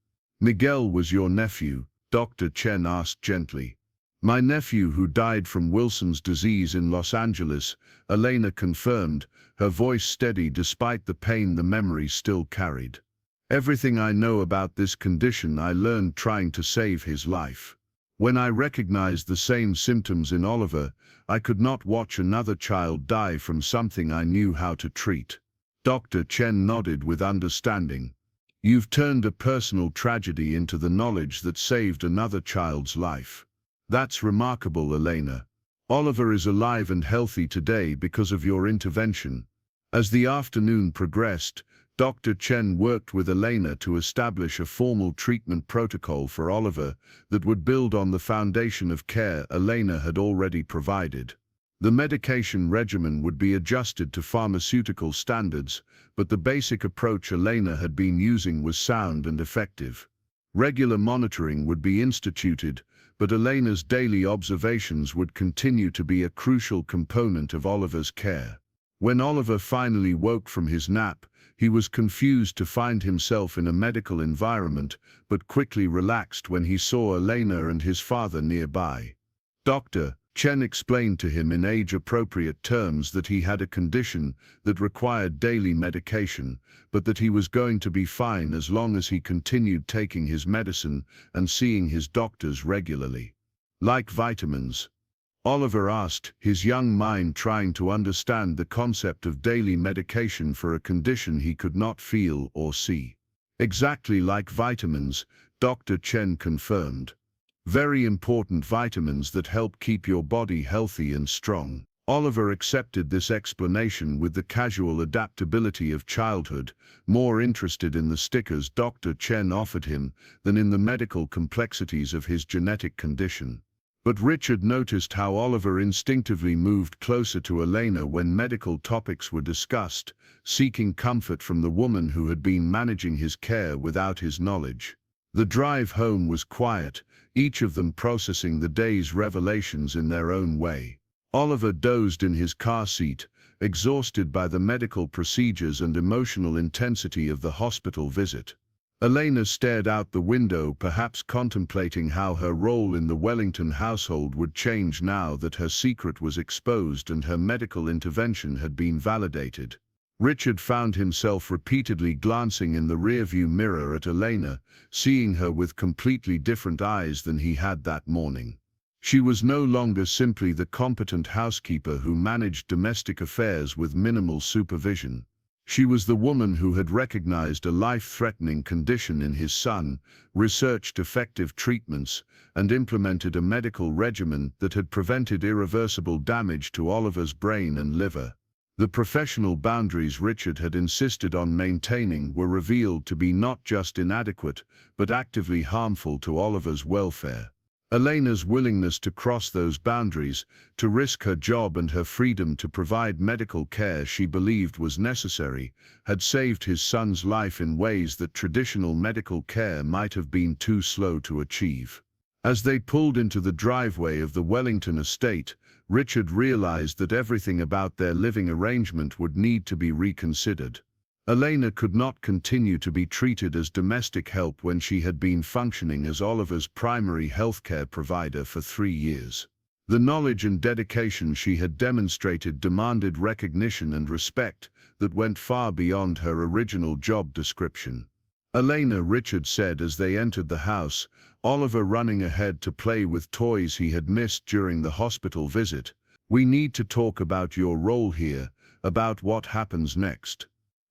"Miguel was your nephew?" Dr. Chen asked gently. "My nephew who died from Wilson's disease in Los Angeles," Elena confirmed, her voice steady despite the pain the memory still carried. "Everything I know about this condition I learned trying to save his life. When I recognized the same symptoms in Oliver, I could not watch another child die from something I knew how to treat." Dr. Chen nodded with understanding. "You've turned a personal tragedy into the knowledge that saved another child's life. That's remarkable, Elena. Oliver is alive and healthy today because of your intervention." As the afternoon progressed, Dr. Chen worked with Elena to establish a formal treatment protocol for Oliver that would build on the foundation of care Elena had already provided. The medication regimen would be adjusted to pharmaceutical standards, but the basic approach Elena had been using was sound and effective. Regular monitoring would be instituted, but Elena's daily observations would continue to be a crucial component of Oliver's care. When Oliver finally woke from his nap, he was confused to find himself in a medical environment, but quickly relaxed when he saw Elena and his father nearby. "Doctor," Chen explained to him in age-appropriate terms that he had a condition that required daily medication, but that he was going to be fine as long as he continued taking his medicine and seeing his doctors regularly. "Like vitamins?" Oliver asked, his young mind trying to understand the concept of daily medication for a condition he could not feel or see. "Exactly like vitamins," Dr. Chen confirmed. "Very important vitamins that help keep your body healthy and strong." Oliver accepted this explanation with the casual adaptability of childhood, more interested in the stickers Dr. Chen offered him than in the medical complexities of his genetic condition. But Richard noticed how Oliver instinctively moved closer to Elena when medical topics were discussed, seeking comfort from the woman who had been managing his care without his knowledge. The drive home was quiet, each of them processing the day's revelations in their own way. Oliver dozed in his car seat, exhausted by the medical procedures and emotional intensity of the hospital visit. Elena stared out the window, perhaps contemplating how her role in the Wellington household would change now that her secret was exposed and her medical intervention had been validated. Richard found himself repeatedly glancing in the rearview mirror at Elena, seeing her with completely different eyes than he had that morning. She was no longer simply the competent housekeeper who managed domestic affairs with minimal supervision. She was the woman who had recognized a life-threatening condition in his son, researched effective treatments, and implemented a medical regimen that had prevented irreversible damage to Oliver's brain and liver. The professional boundaries Richard had insisted on maintaining were revealed to be not just inadequate, but actively harmful to Oliver's welfare. Elena's willingness to cross those boundaries, to risk her job and her freedom to provide medical care she believed was necessary, had saved his son's life in ways that traditional medical care might have been too slow to achieve. As they pulled into the driveway of the Wellington estate, Richard realized that everything about their living arrangement would need to be reconsidered. Elena could not continue to be treated as domestic help when she had been functioning as Oliver's primary healthcare provider for 3 years. The knowledge and dedication she had demonstrated demanded recognition and respect that went far beyond her original job description. "Elena," Richard said as they entered the house, Oliver running ahead to play with toys he had missed during the hospital visit, "we need to talk about your role here, about what happens next."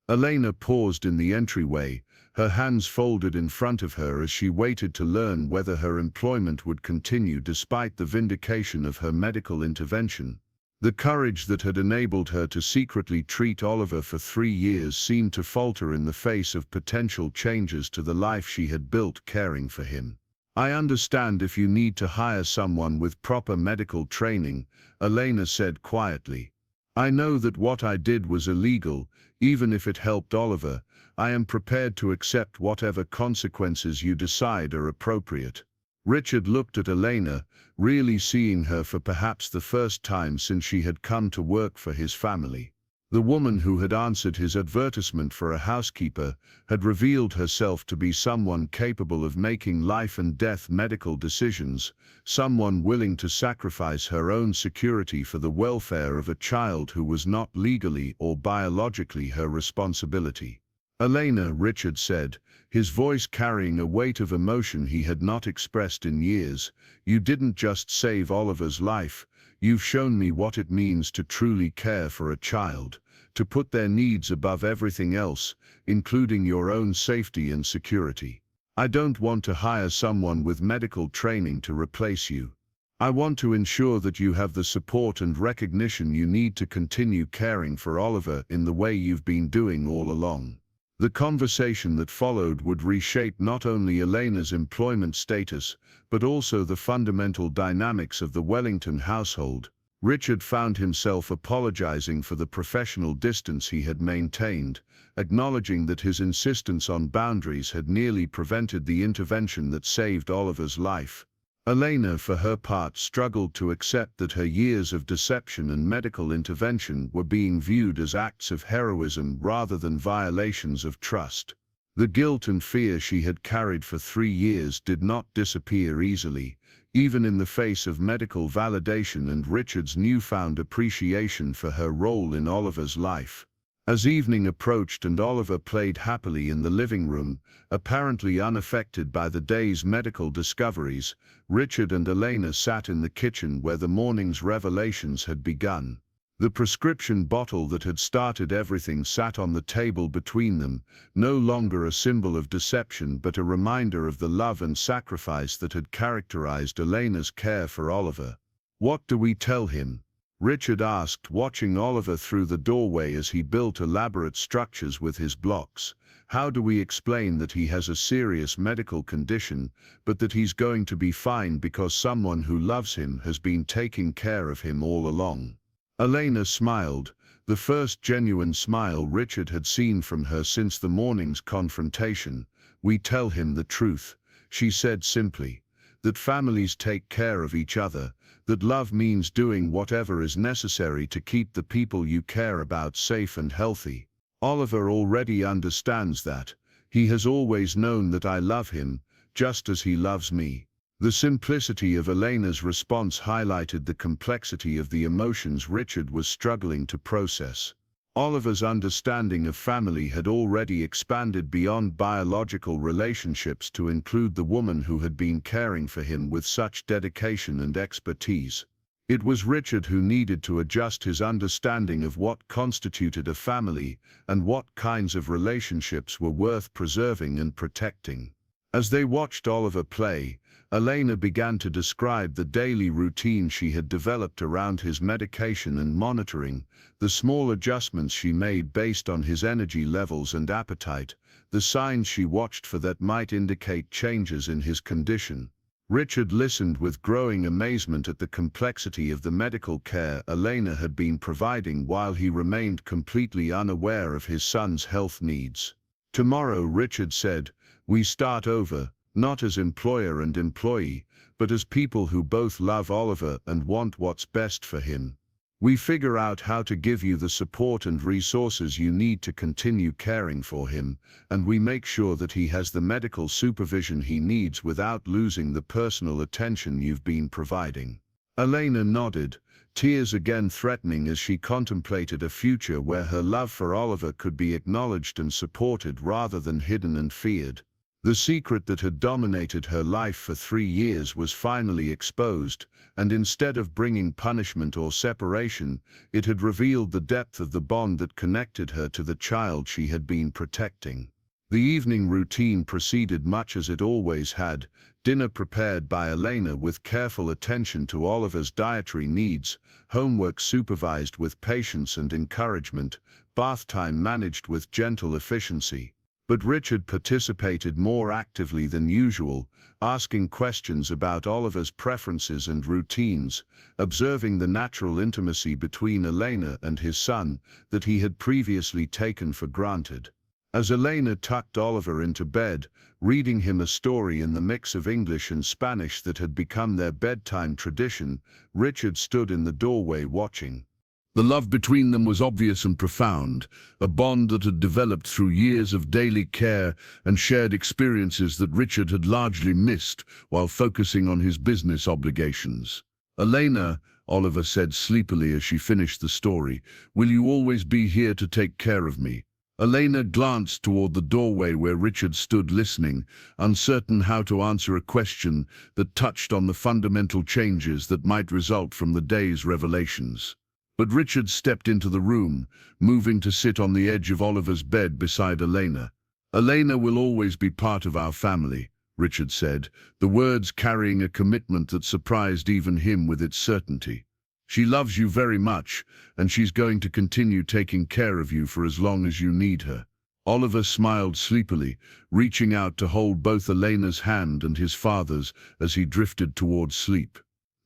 Elena paused in the entryway, her hands folded in front of her as she waited to learn whether her employment would continue despite the vindication of her medical intervention. The courage that had enabled her to secretly treat Oliver for 3 years seemed to falter in the face of potential changes to the life she had built caring for him. "I understand if you need to hire someone with proper medical training," Elena said quietly. "I know that what I did was illegal, even if it helped Oliver. I am prepared to accept whatever consequences you decide are appropriate." Richard looked at Elena, really seeing her for perhaps the first time since she had come to work for his family. The woman who had answered his advertisement for a housekeeper had revealed herself to be someone capable of making life-and-death medical decisions, someone willing to sacrifice her own security for the welfare of a child who was not legally or biologically her responsibility. "Elena," Richard said, his voice carrying a weight of emotion he had not expressed in years, "you didn't just save Oliver's life, you've shown me what it means to truly care for a child, to put their needs above everything else, including your own safety and security. I don't want to hire someone with medical training to replace you. I want to ensure that you have the support and recognition you need to continue caring for Oliver in the way you've been doing all along." The conversation that followed would reshape not only Elena's employment status, but also the fundamental dynamics of the Wellington household. Richard found himself apologizing for the professional distance he had maintained, acknowledging that his insistence on boundaries had nearly prevented the intervention that saved Oliver's life. Elena, for her part, struggled to accept that her years of deception and medical intervention were being viewed as acts of heroism rather than violations of trust. The guilt and fear she had carried for 3 years did not disappear easily, even in the face of medical validation and Richard's newfound appreciation for her role in Oliver's life. As evening approached and Oliver played happily in the living room, apparently unaffected by the day's medical discoveries, Richard and Elena sat in the kitchen where the morning's revelations had begun. The prescription bottle that had started everything sat on the table between them, no longer a symbol of deception but a reminder of the love and sacrifice that had characterized Elena's care for Oliver. "What do we tell him?" Richard asked, watching Oliver through the doorway as he built elaborate structures with his blocks. "How do we explain that he has a serious medical condition, but that he's going to be fine because someone who loves him has been taking care of him all along?" Elena smiled, the first genuine smile Richard had seen from her since the morning's confrontation. "We tell him the truth," she said simply, "that families take care of each other, that love means doing whatever is necessary to keep the people you care about safe and healthy. Oliver already understands that. He has always known that I love him, just as he loves me." The simplicity of Elena's response highlighted the complexity of the emotions Richard was struggling to process. Oliver's understanding of family had already expanded beyond biological relationships to include the woman who had been caring for him with such dedication and expertise. It was Richard who needed to adjust his understanding of what constituted a family and what kinds of relationships were worth preserving and protecting. As they watched Oliver play, Elena began to describe the daily routine she had developed around his medication and monitoring, the small adjustments she made based on his energy levels and appetite, the signs she watched for that might indicate changes in his condition. Richard listened with growing amazement at the complexity of the medical care Elena had been providing while he remained completely unaware of his son's health needs. "Tomorrow," Richard said, "we start over, not as employer and employee, but as people who both love Oliver and want what's best for him. We figure out how to give you the support and resources you need to continue caring for him, and we make sure that he has the medical supervision he needs without losing the personal attention you've been providing." Elena nodded, tears again threatening as she contemplated a future where her love for Oliver could be acknowledged and supported rather than hidden and feared. The secret that had dominated her life for 3 years was finally exposed, and instead of bringing punishment or separation, it had revealed the depth of the bond that connected her to the child she had been protecting. The evening routine proceeded much as it always had, dinner prepared by Elena with careful attention to Oliver's dietary needs, homework supervised with patience and encouragement, bath time managed with gentle efficiency. But Richard participated more actively than usual, asking questions about Oliver's preferences and routines, observing the natural intimacy between Elena and his son that he had previously taken for granted. As Elena tucked Oliver into bed, reading him a story in the mix of English and Spanish that had become their bedtime tradition, Richard stood in the doorway watching. The love between them was obvious and profound, a bond that had developed through years of daily care and shared experiences that Richard had largely missed while focusing on his business obligations. "Elena," Oliver said sleepily as she finished the story, "will you always be here to take care of me?" Elena glanced toward the doorway where Richard stood listening, uncertain how to answer a question that touched on the fundamental changes that might result from the day's revelations. But Richard stepped into the room, moving to sit on the edge of Oliver's bed beside Elena. "Elena will always be part of our family," Richard said, the words carrying a commitment that surprised even him with its certainty. "She loves you very much, and she's going to continue taking care of you for as long as you need her." Oliver smiled sleepily, reaching out to hold both Elena's hand and his father's as he drifted towards sleep.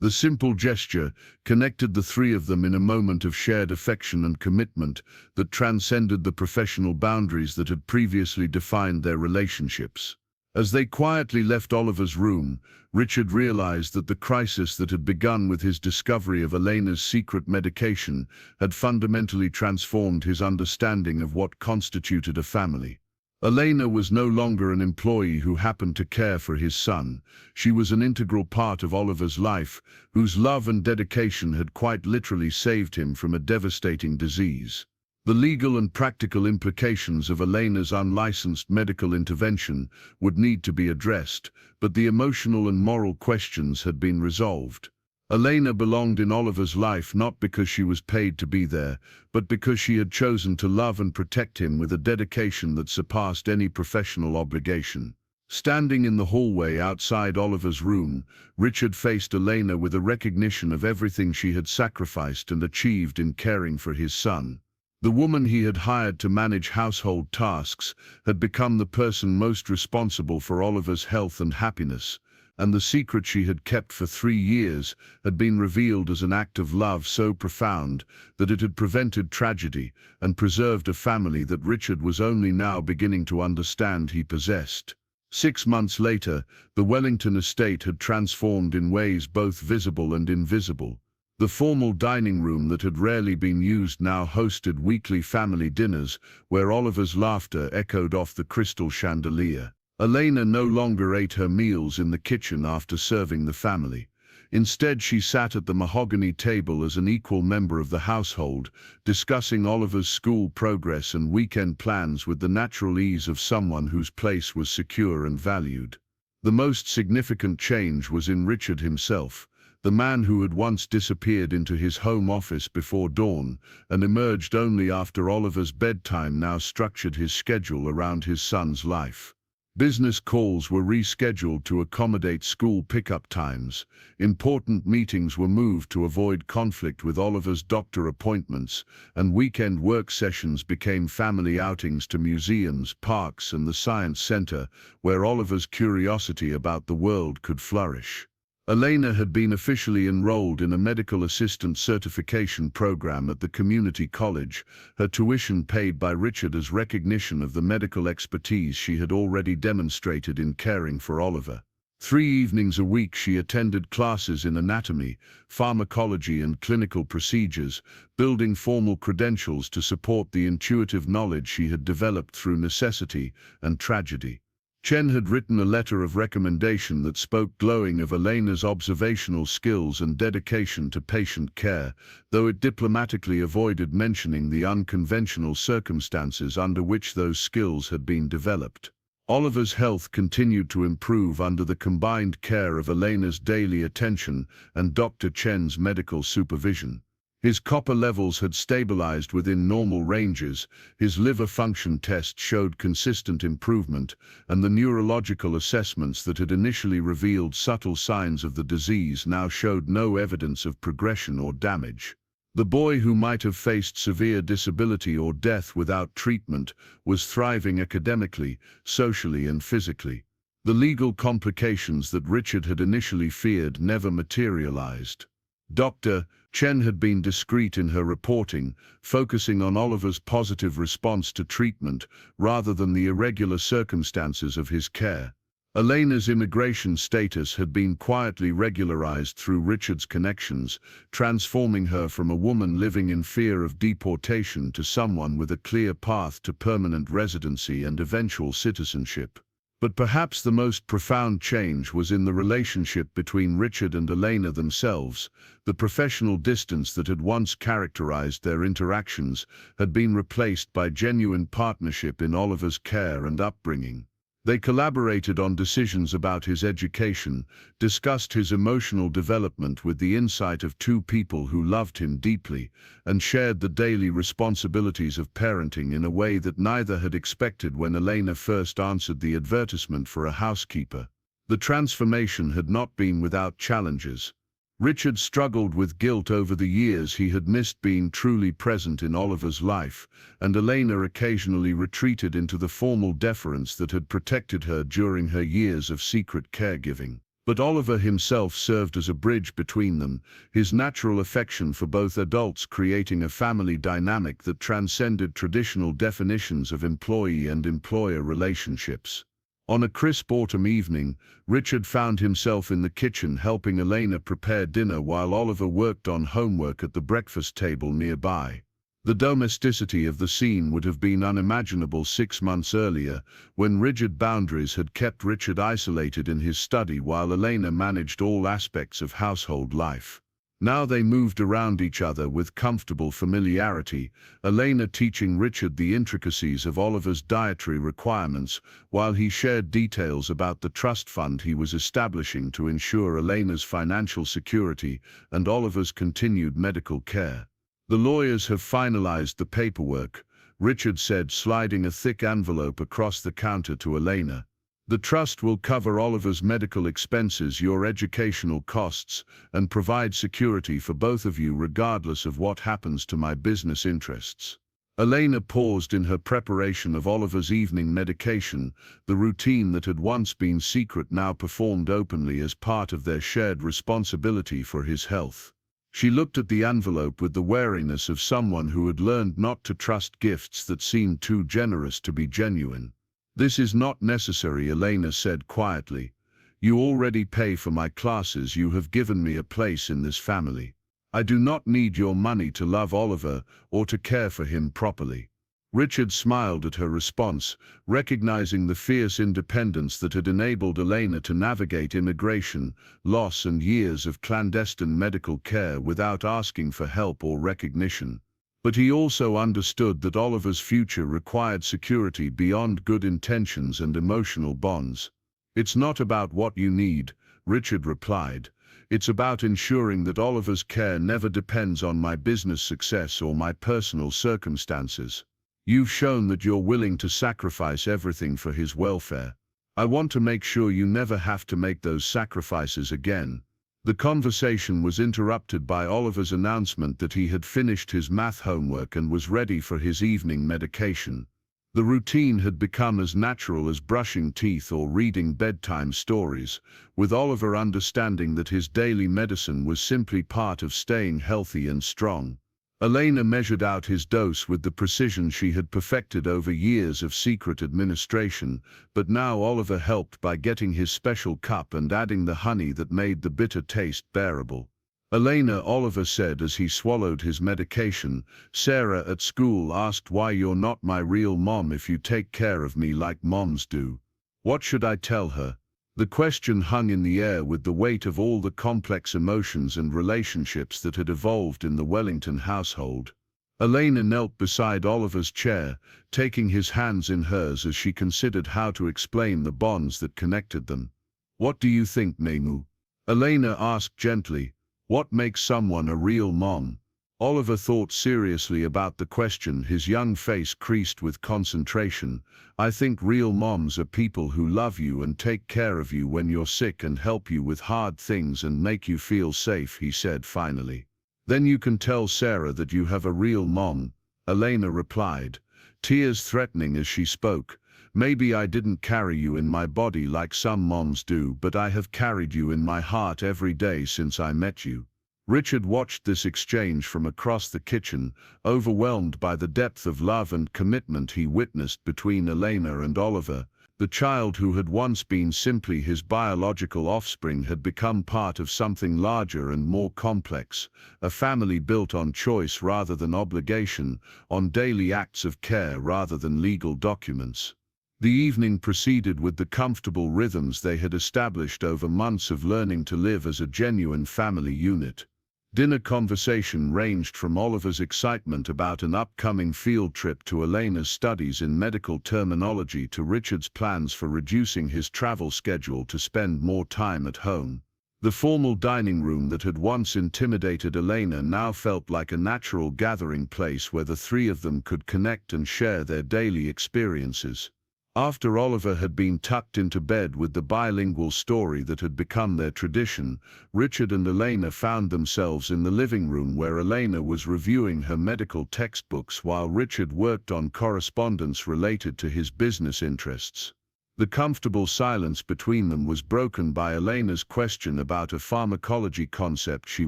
The simple gesture connected the three of them in a moment of shared affection and commitment that transcended the professional boundaries that had previously defined their relationships. As they quietly left Oliver's room, Richard realized that the crisis that had begun with his discovery of Elena's secret medication had fundamentally transformed his understanding of what constituted a family. Elena was no longer an employee who happened to care for his son. She was an integral part of Oliver's life, whose love and dedication had quite literally saved him from a devastating disease. The legal and practical implications of Elena's unlicensed medical intervention would need to be addressed, but the emotional and moral questions had been resolved. Elena belonged in Oliver's life not because she was paid to be there, but because she had chosen to love and protect him with a dedication that surpassed any professional obligation. Standing in the hallway outside Oliver's room, Richard faced Elena with a recognition of everything she had sacrificed and achieved in caring for his son. The woman he had hired to manage household tasks had become the person most responsible for Oliver's health and happiness, and the secret she had kept for 3 years had been revealed as an act of love so profound that it had prevented tragedy and preserved a family that Richard was only now beginning to understand he possessed. 6 months later, the Wellington estate had transformed in ways both visible and invisible. The formal dining room that had rarely been used now hosted weekly family dinners where Oliver's laughter echoed off the crystal chandelier. Elena no longer ate her meals in the kitchen after serving the family. Instead, she sat at the mahogany table as an equal member of the household, discussing Oliver's school progress and weekend plans with the natural ease of someone whose place was secure and valued. The most significant change was in Richard himself. The man who had once disappeared into his home office before dawn and emerged only after Oliver's bedtime now structured his schedule around his son's life. Business calls were rescheduled to accommodate school pickup times. Important meetings were moved to avoid conflict with Oliver's doctor appointments, and weekend work sessions became family outings to museums, parks, and the science center, where Oliver's curiosity about the world could flourish. Elena had been officially enrolled in a medical assistant certification program at the community college, her tuition paid by Richard as recognition of the medical expertise she had already demonstrated in caring for Oliver. 3 evenings a week she attended classes in anatomy, pharmacology, and clinical procedures, building formal credentials to support the intuitive knowledge she had developed through necessity and tragedy. Chen had written a letter of recommendation that spoke glowing of Elena's observational skills and dedication to patient care, though it diplomatically avoided mentioning the unconventional circumstances under which those skills had been developed. Oliver's health continued to improve under the combined care of Elena's daily attention and Dr. Chen's medical supervision. His copper levels had stabilized within normal ranges, his liver function test showed consistent improvement, and the neurological assessments that had initially revealed subtle signs of the disease now showed no evidence of progression or damage. The boy who might have faced severe disability or death without treatment was thriving academically, socially, and physically. The legal complications that Richard had initially feared never materialized. Dr. Chen had been discreet in her reporting, focusing on Oliver's positive response to treatment rather than the irregular circumstances of his care. Elena's immigration status had been quietly regularized through Richard's connections, transforming her from a woman living in fear of deportation to someone with a clear path to permanent residency and eventual citizenship. But perhaps the most profound change was in the relationship between Richard and Elena themselves. The professional distance that had once characterized their interactions had been replaced by genuine partnership in Oliver's care and upbringing. They collaborated on decisions about his education, discussed his emotional development with the insight of two people who loved him deeply, and shared the daily responsibilities of parenting in a way that neither had expected when Elena first answered the advertisement for a housekeeper. The transformation had not been without challenges. Richard struggled with guilt over the years he had missed being truly present in Oliver's life, and Elena occasionally retreated into the formal deference that had protected her during her years of secret caregiving. But Oliver himself served as a bridge between them, his natural affection for both adults creating a family dynamic that transcended traditional definitions of employee and employer relationships. On a crisp autumn evening, Richard found himself in the kitchen helping Elena prepare dinner while Oliver worked on homework at the breakfast table nearby. The domesticity of the scene would have been unimaginable 6 months earlier, when rigid boundaries had kept Richard isolated in his study while Elena managed all aspects of household life. Now they moved around each other with comfortable familiarity, Elena teaching Richard the intricacies of Oliver's dietary requirements, while he shared details about the trust fund he was establishing to ensure Elena's financial security and Oliver's continued medical care. "The lawyers have finalized the paperwork," Richard said, sliding a thick envelope across the counter to Elena. "The trust will cover Oliver's medical expenses, your educational costs, and provide security for both of you regardless of what happens to my business interests." Elena paused in her preparation of Oliver's evening medication, the routine that had once been secret now performed openly as part of their shared responsibility for his health. She looked at the envelope with the wariness of someone who had learned not to trust gifts that seemed too generous to be genuine. "This is not necessary," Elena said quietly. "You already pay for my classes. You have given me a place in this family." I do not need your money to love Oliver or to care for him properly. Richard smiled at her response, recognizing the fierce independence that had enabled Elena to navigate immigration, loss and years of clandestine medical care without asking for help or recognition. But he also understood that Oliver's future required security beyond good intentions and emotional bonds. It's not about what you need, Richard replied. It's about ensuring that Oliver's care never depends on my business success or my personal circumstances. You've shown that you're willing to sacrifice everything for his welfare. I want to make sure you never have to make those sacrifices again. The conversation was interrupted by Oliver's announcement that he had finished his math homework and was ready for his evening medication. The routine had become as natural as brushing teeth or reading bedtime stories, with Oliver understanding that his daily medicine was simply part of staying healthy and strong. Elena measured out his dose with the precision she had perfected over years of secret administration, but now Oliver helped by getting his special cup and adding the honey that made the bitter taste bearable. Elena, Oliver said as he swallowed his medication, Sarah at school asked why you're not my real mom if you take care of me like moms do. What should I tell her? The question hung in the air with the weight of all the complex emotions and relationships that had evolved in the Wellington household. Elena knelt beside Oliver's chair, taking his hands in hers as she considered how to explain the bonds that connected them. What do you think, Memu? Elena asked gently. What makes someone a real mom? Oliver thought seriously about the question, his young face creased with concentration. I think real moms are people who love you and take care of you when you're sick and help you with hard things and make you feel safe, he said finally. Then you can tell Sarah that you have a real mom, Elena replied, tears threatening as she spoke. Maybe I didn't carry you in my body like some moms do, but I have carried you in my heart every day since I met you. Richard watched this exchange from across the kitchen, overwhelmed by the depth of love and commitment he witnessed between Elena and Oliver. The child who had once been simply his biological offspring had become part of something larger and more complex, a family built on choice rather than obligation, on daily acts of care rather than legal documents. The evening proceeded with the comfortable rhythms they had established over months of learning to live as a genuine family unit. Dinner conversation ranged from Oliver's excitement about an upcoming field trip to Elena's studies in medical terminology to Richard's plans for reducing his travel schedule to spend more time at home. The formal dining room that had once intimidated Elena now felt like a natural gathering place where the three of them could connect and share their daily experiences. After Oliver had been tucked into bed with the bilingual story that had become their tradition, Richard and Elena found themselves in the living room where Elena was reviewing her medical textbooks while Richard worked on correspondence related to his business interests. The comfortable silence between them was broken by Elena's question about a pharmacology concept she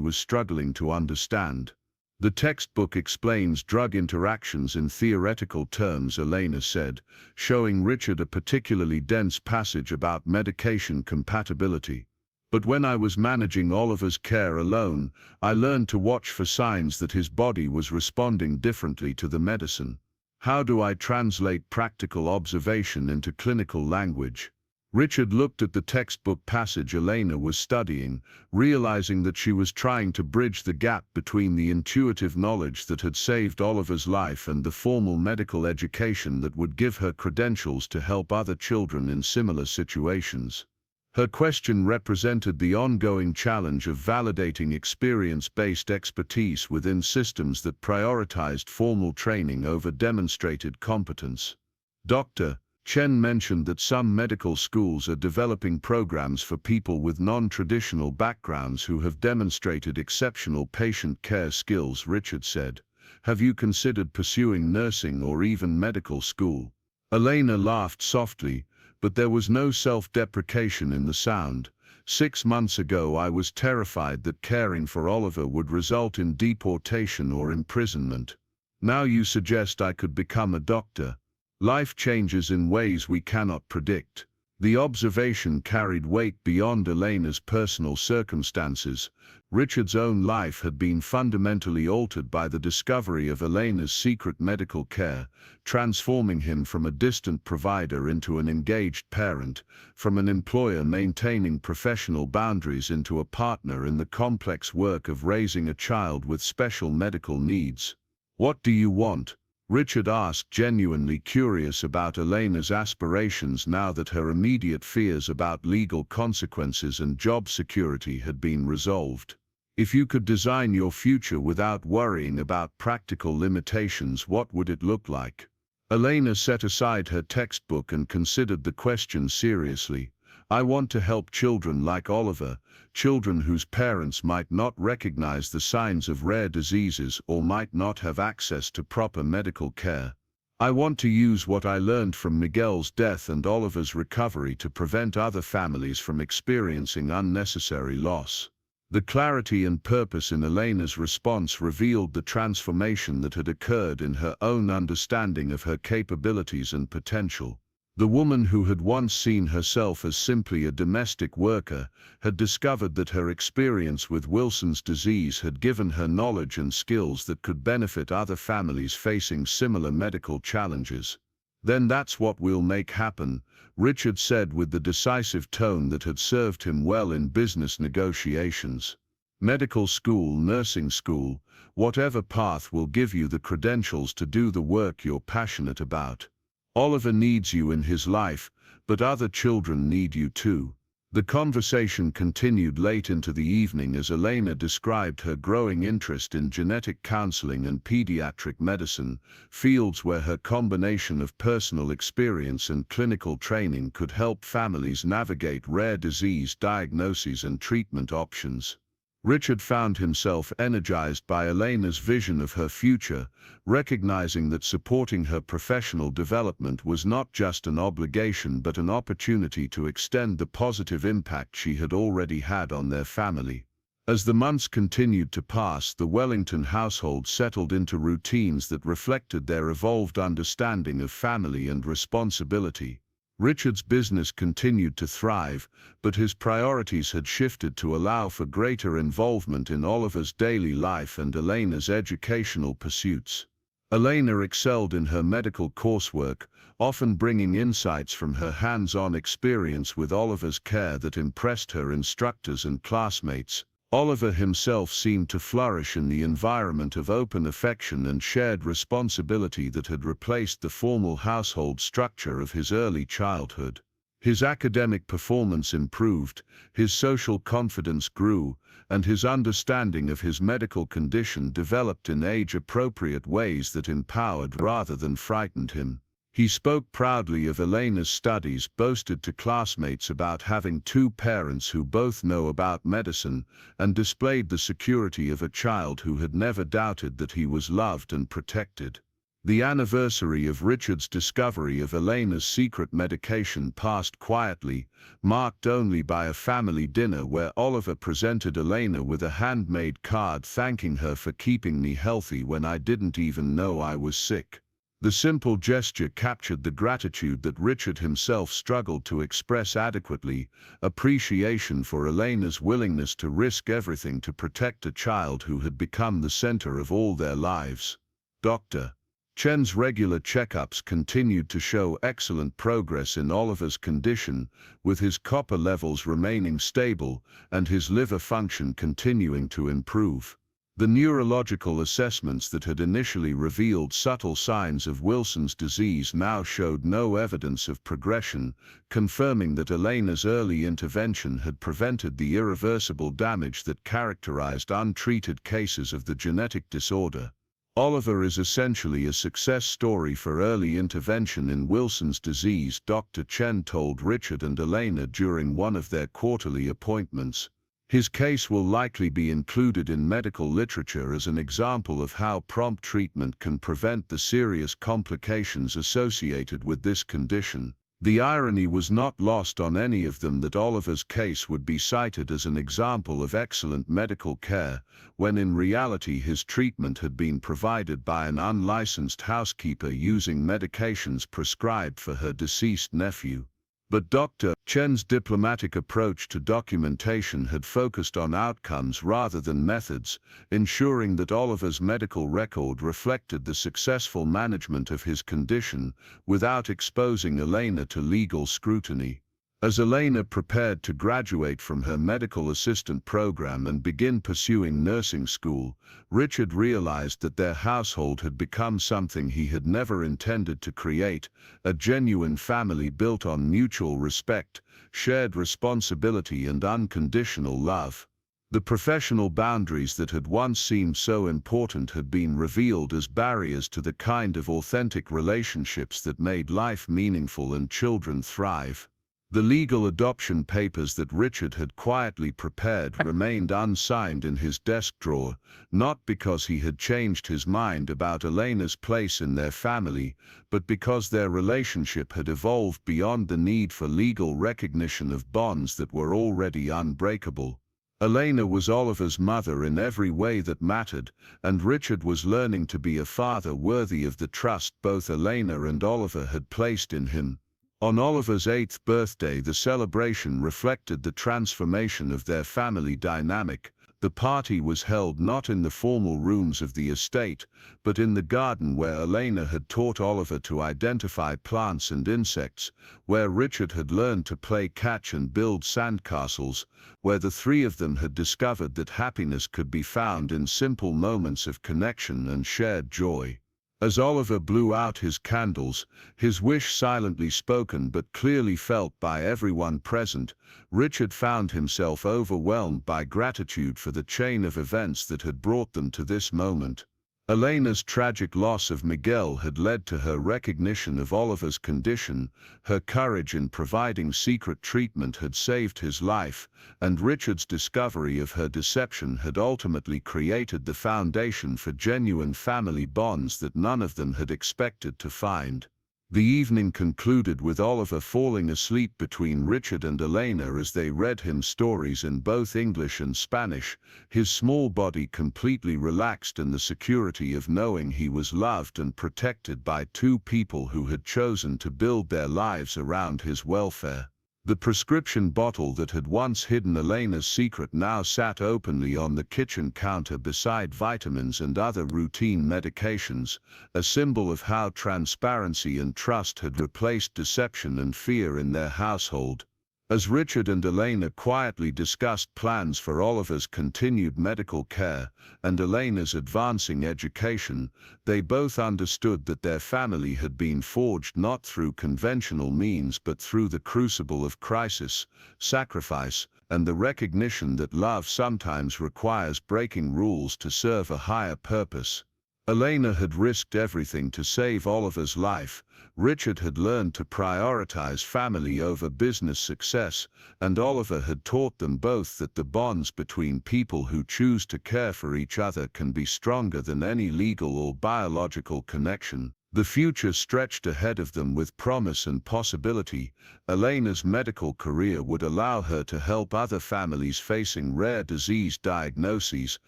was struggling to understand. The textbook explains drug interactions in theoretical terms, Elena said, showing Richard a particularly dense passage about medication compatibility. But when I was managing Oliver's care alone, I learned to watch for signs that his body was responding differently to the medicine. How do I translate practical observation into clinical language? Richard looked at the textbook passage Elena was studying, realizing that she was trying to bridge the gap between the intuitive knowledge that had saved Oliver's life and the formal medical education that would give her credentials to help other children in similar situations. Her question represented the ongoing challenge of validating experience-based expertise within systems that prioritized formal training over demonstrated competence. Dr. Chen mentioned that some medical schools are developing programs for people with non-traditional backgrounds who have demonstrated exceptional patient care skills, Richard said. Have you considered pursuing nursing or even medical school? Elena laughed softly, but there was no self-deprecation in the sound. 6 months ago I was terrified that caring for Oliver would result in deportation or imprisonment. Now you suggest I could become a doctor. Life changes in ways we cannot predict. The observation carried weight beyond Elena's personal circumstances. Richard's own life had been fundamentally altered by the discovery of Elena's secret medical care, transforming him from a distant provider into an engaged parent, from an employer maintaining professional boundaries into a partner in the complex work of raising a child with special medical needs. "What do you want?" Richard asked, genuinely curious about Elena's aspirations now that her immediate fears about legal consequences and job security had been resolved. "If you could design your future without worrying about practical limitations, what would it look like?" Elena set aside her textbook and considered the question seriously. "I want to help children like Oliver, children whose parents might not recognize the signs of rare diseases or might not have access to proper medical care. I want to use what I learned from Miguel's death and Oliver's recovery to prevent other families from experiencing unnecessary loss." The clarity and purpose in Elena's response revealed the transformation that had occurred in her own understanding of her capabilities and potential. The woman who had once seen herself as simply a domestic worker had discovered that her experience with Wilson's disease had given her knowledge and skills that could benefit other families facing similar medical challenges. "Then that's what we'll make happen," Richard said with the decisive tone that had served him well in business negotiations. "Medical school, nursing school, whatever path will give you the credentials to do the work you're passionate about. Oliver needs you in his life, but other children need you too." The conversation continued late into the evening as Elena described her growing interest in genetic counseling and pediatric medicine, fields where her combination of personal experience and clinical training could help families navigate rare disease diagnoses and treatment options. Richard found himself energized by Elena's vision of her future, recognizing that supporting her professional development was not just an obligation but an opportunity to extend the positive impact she had already had on their family. As the months continued to pass, the Wellington household settled into routines that reflected their evolved understanding of family and responsibility. Richard's business continued to thrive, but his priorities had shifted to allow for greater involvement in Oliver's daily life and Elena's educational pursuits. Elena excelled in her medical coursework, often bringing insights from her hands-on experience with Oliver's care that impressed her instructors and classmates. Oliver himself seemed to flourish in the environment of open affection and shared responsibility that had replaced the formal household structure of his early childhood. His academic performance improved, his social confidence grew, and his understanding of his medical condition developed in age-appropriate ways that empowered rather than frightened him. He spoke proudly of Elena's studies, boasted to classmates about having two parents who both know about medicine, and displayed the security of a child who had never doubted that he was loved and protected. The anniversary of Richard's discovery of Elena's secret medication passed quietly, marked only by a family dinner where Oliver presented Elena with a handmade card thanking her for keeping me healthy when I didn't even know I was sick. The simple gesture captured the gratitude that Richard himself struggled to express adequately, appreciation for Elena's willingness to risk everything to protect a child who had become the center of all their lives. Dr. Chen's regular checkups continued to show excellent progress in Oliver's condition, with his copper levels remaining stable and his liver function continuing to improve. The neurological assessments that had initially revealed subtle signs of Wilson's disease now showed no evidence of progression, confirming that Elena's early intervention had prevented the irreversible damage that characterized untreated cases of the genetic disorder. Oliver is essentially a success story for early intervention in Wilson's disease, Dr. Chen told Richard and Elena during one of their quarterly appointments. His case will likely be included in medical literature as an example of how prompt treatment can prevent the serious complications associated with this condition. The irony was not lost on any of them that Oliver's case would be cited as an example of excellent medical care, when in reality his treatment had been provided by an unlicensed housekeeper using medications prescribed for her deceased nephew. But Dr. Chen's diplomatic approach to documentation had focused on outcomes rather than methods, ensuring that Oliver's medical record reflected the successful management of his condition without exposing Elena to legal scrutiny. As Elena prepared to graduate from her medical assistant program and begin pursuing nursing school, Richard realized that their household had become something he had never intended to create, a genuine family built on mutual respect, shared responsibility and unconditional love. The professional boundaries that had once seemed so important had been revealed as barriers to the kind of authentic relationships that made life meaningful and children thrive. The legal adoption papers that Richard had quietly prepared remained unsigned in his desk drawer, not because he had changed his mind about Elena's place in their family, but because their relationship had evolved beyond the need for legal recognition of bonds that were already unbreakable. Elena was Oliver's mother in every way that mattered, and Richard was learning to be a father worthy of the trust both Elena and Oliver had placed in him. On Oliver's 8th birthday, the celebration reflected the transformation of their family dynamic. The party was held not in the formal rooms of the estate, but in the garden where Elena had taught Oliver to identify plants and insects, where Richard had learned to play catch and build sandcastles, where the three of them had discovered that happiness could be found in simple moments of connection and shared joy. As Oliver blew out his candles, his wish silently spoken but clearly felt by everyone present, Richard found himself overwhelmed by gratitude for the chain of events that had brought them to this moment. Elena's tragic loss of Miguel had led to her recognition of Oliver's condition, her courage in providing secret treatment had saved his life, and Richard's discovery of her deception had ultimately created the foundation for genuine family bonds that none of them had expected to find. The evening concluded with Oliver falling asleep between Richard and Elena as they read him stories in both English and Spanish, his small body completely relaxed in the security of knowing he was loved and protected by two people who had chosen to build their lives around his welfare. The prescription bottle that had once hidden Elena's secret now sat openly on the kitchen counter beside vitamins and other routine medications, a symbol of how transparency and trust had replaced deception and fear in their household. As Richard and Elena quietly discussed plans for Oliver's continued medical care and Elena's advancing education, they both understood that their family had been forged not through conventional means but through the crucible of crisis, sacrifice, and the recognition that love sometimes requires breaking rules to serve a higher purpose. Elena had risked everything to save Oliver's life, Richard had learned to prioritize family over business success, and Oliver had taught them both that the bonds between people who choose to care for each other can be stronger than any legal or biological connection. The future stretched ahead of them with promise and possibility. Elena's medical career would allow her to help other families facing rare disease diagnoses.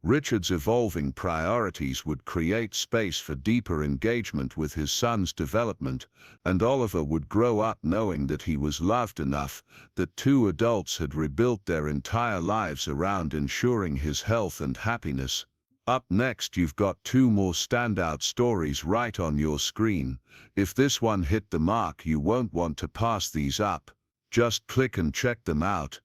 Richard's evolving priorities would create space for deeper engagement with his son's development, and Oliver would grow up knowing that he was loved enough, that two adults had rebuilt their entire lives around ensuring his health and happiness. Up next, you've got two more standout stories right on your screen. If this one hit the mark, you won't want to pass these up. Just click and check them out.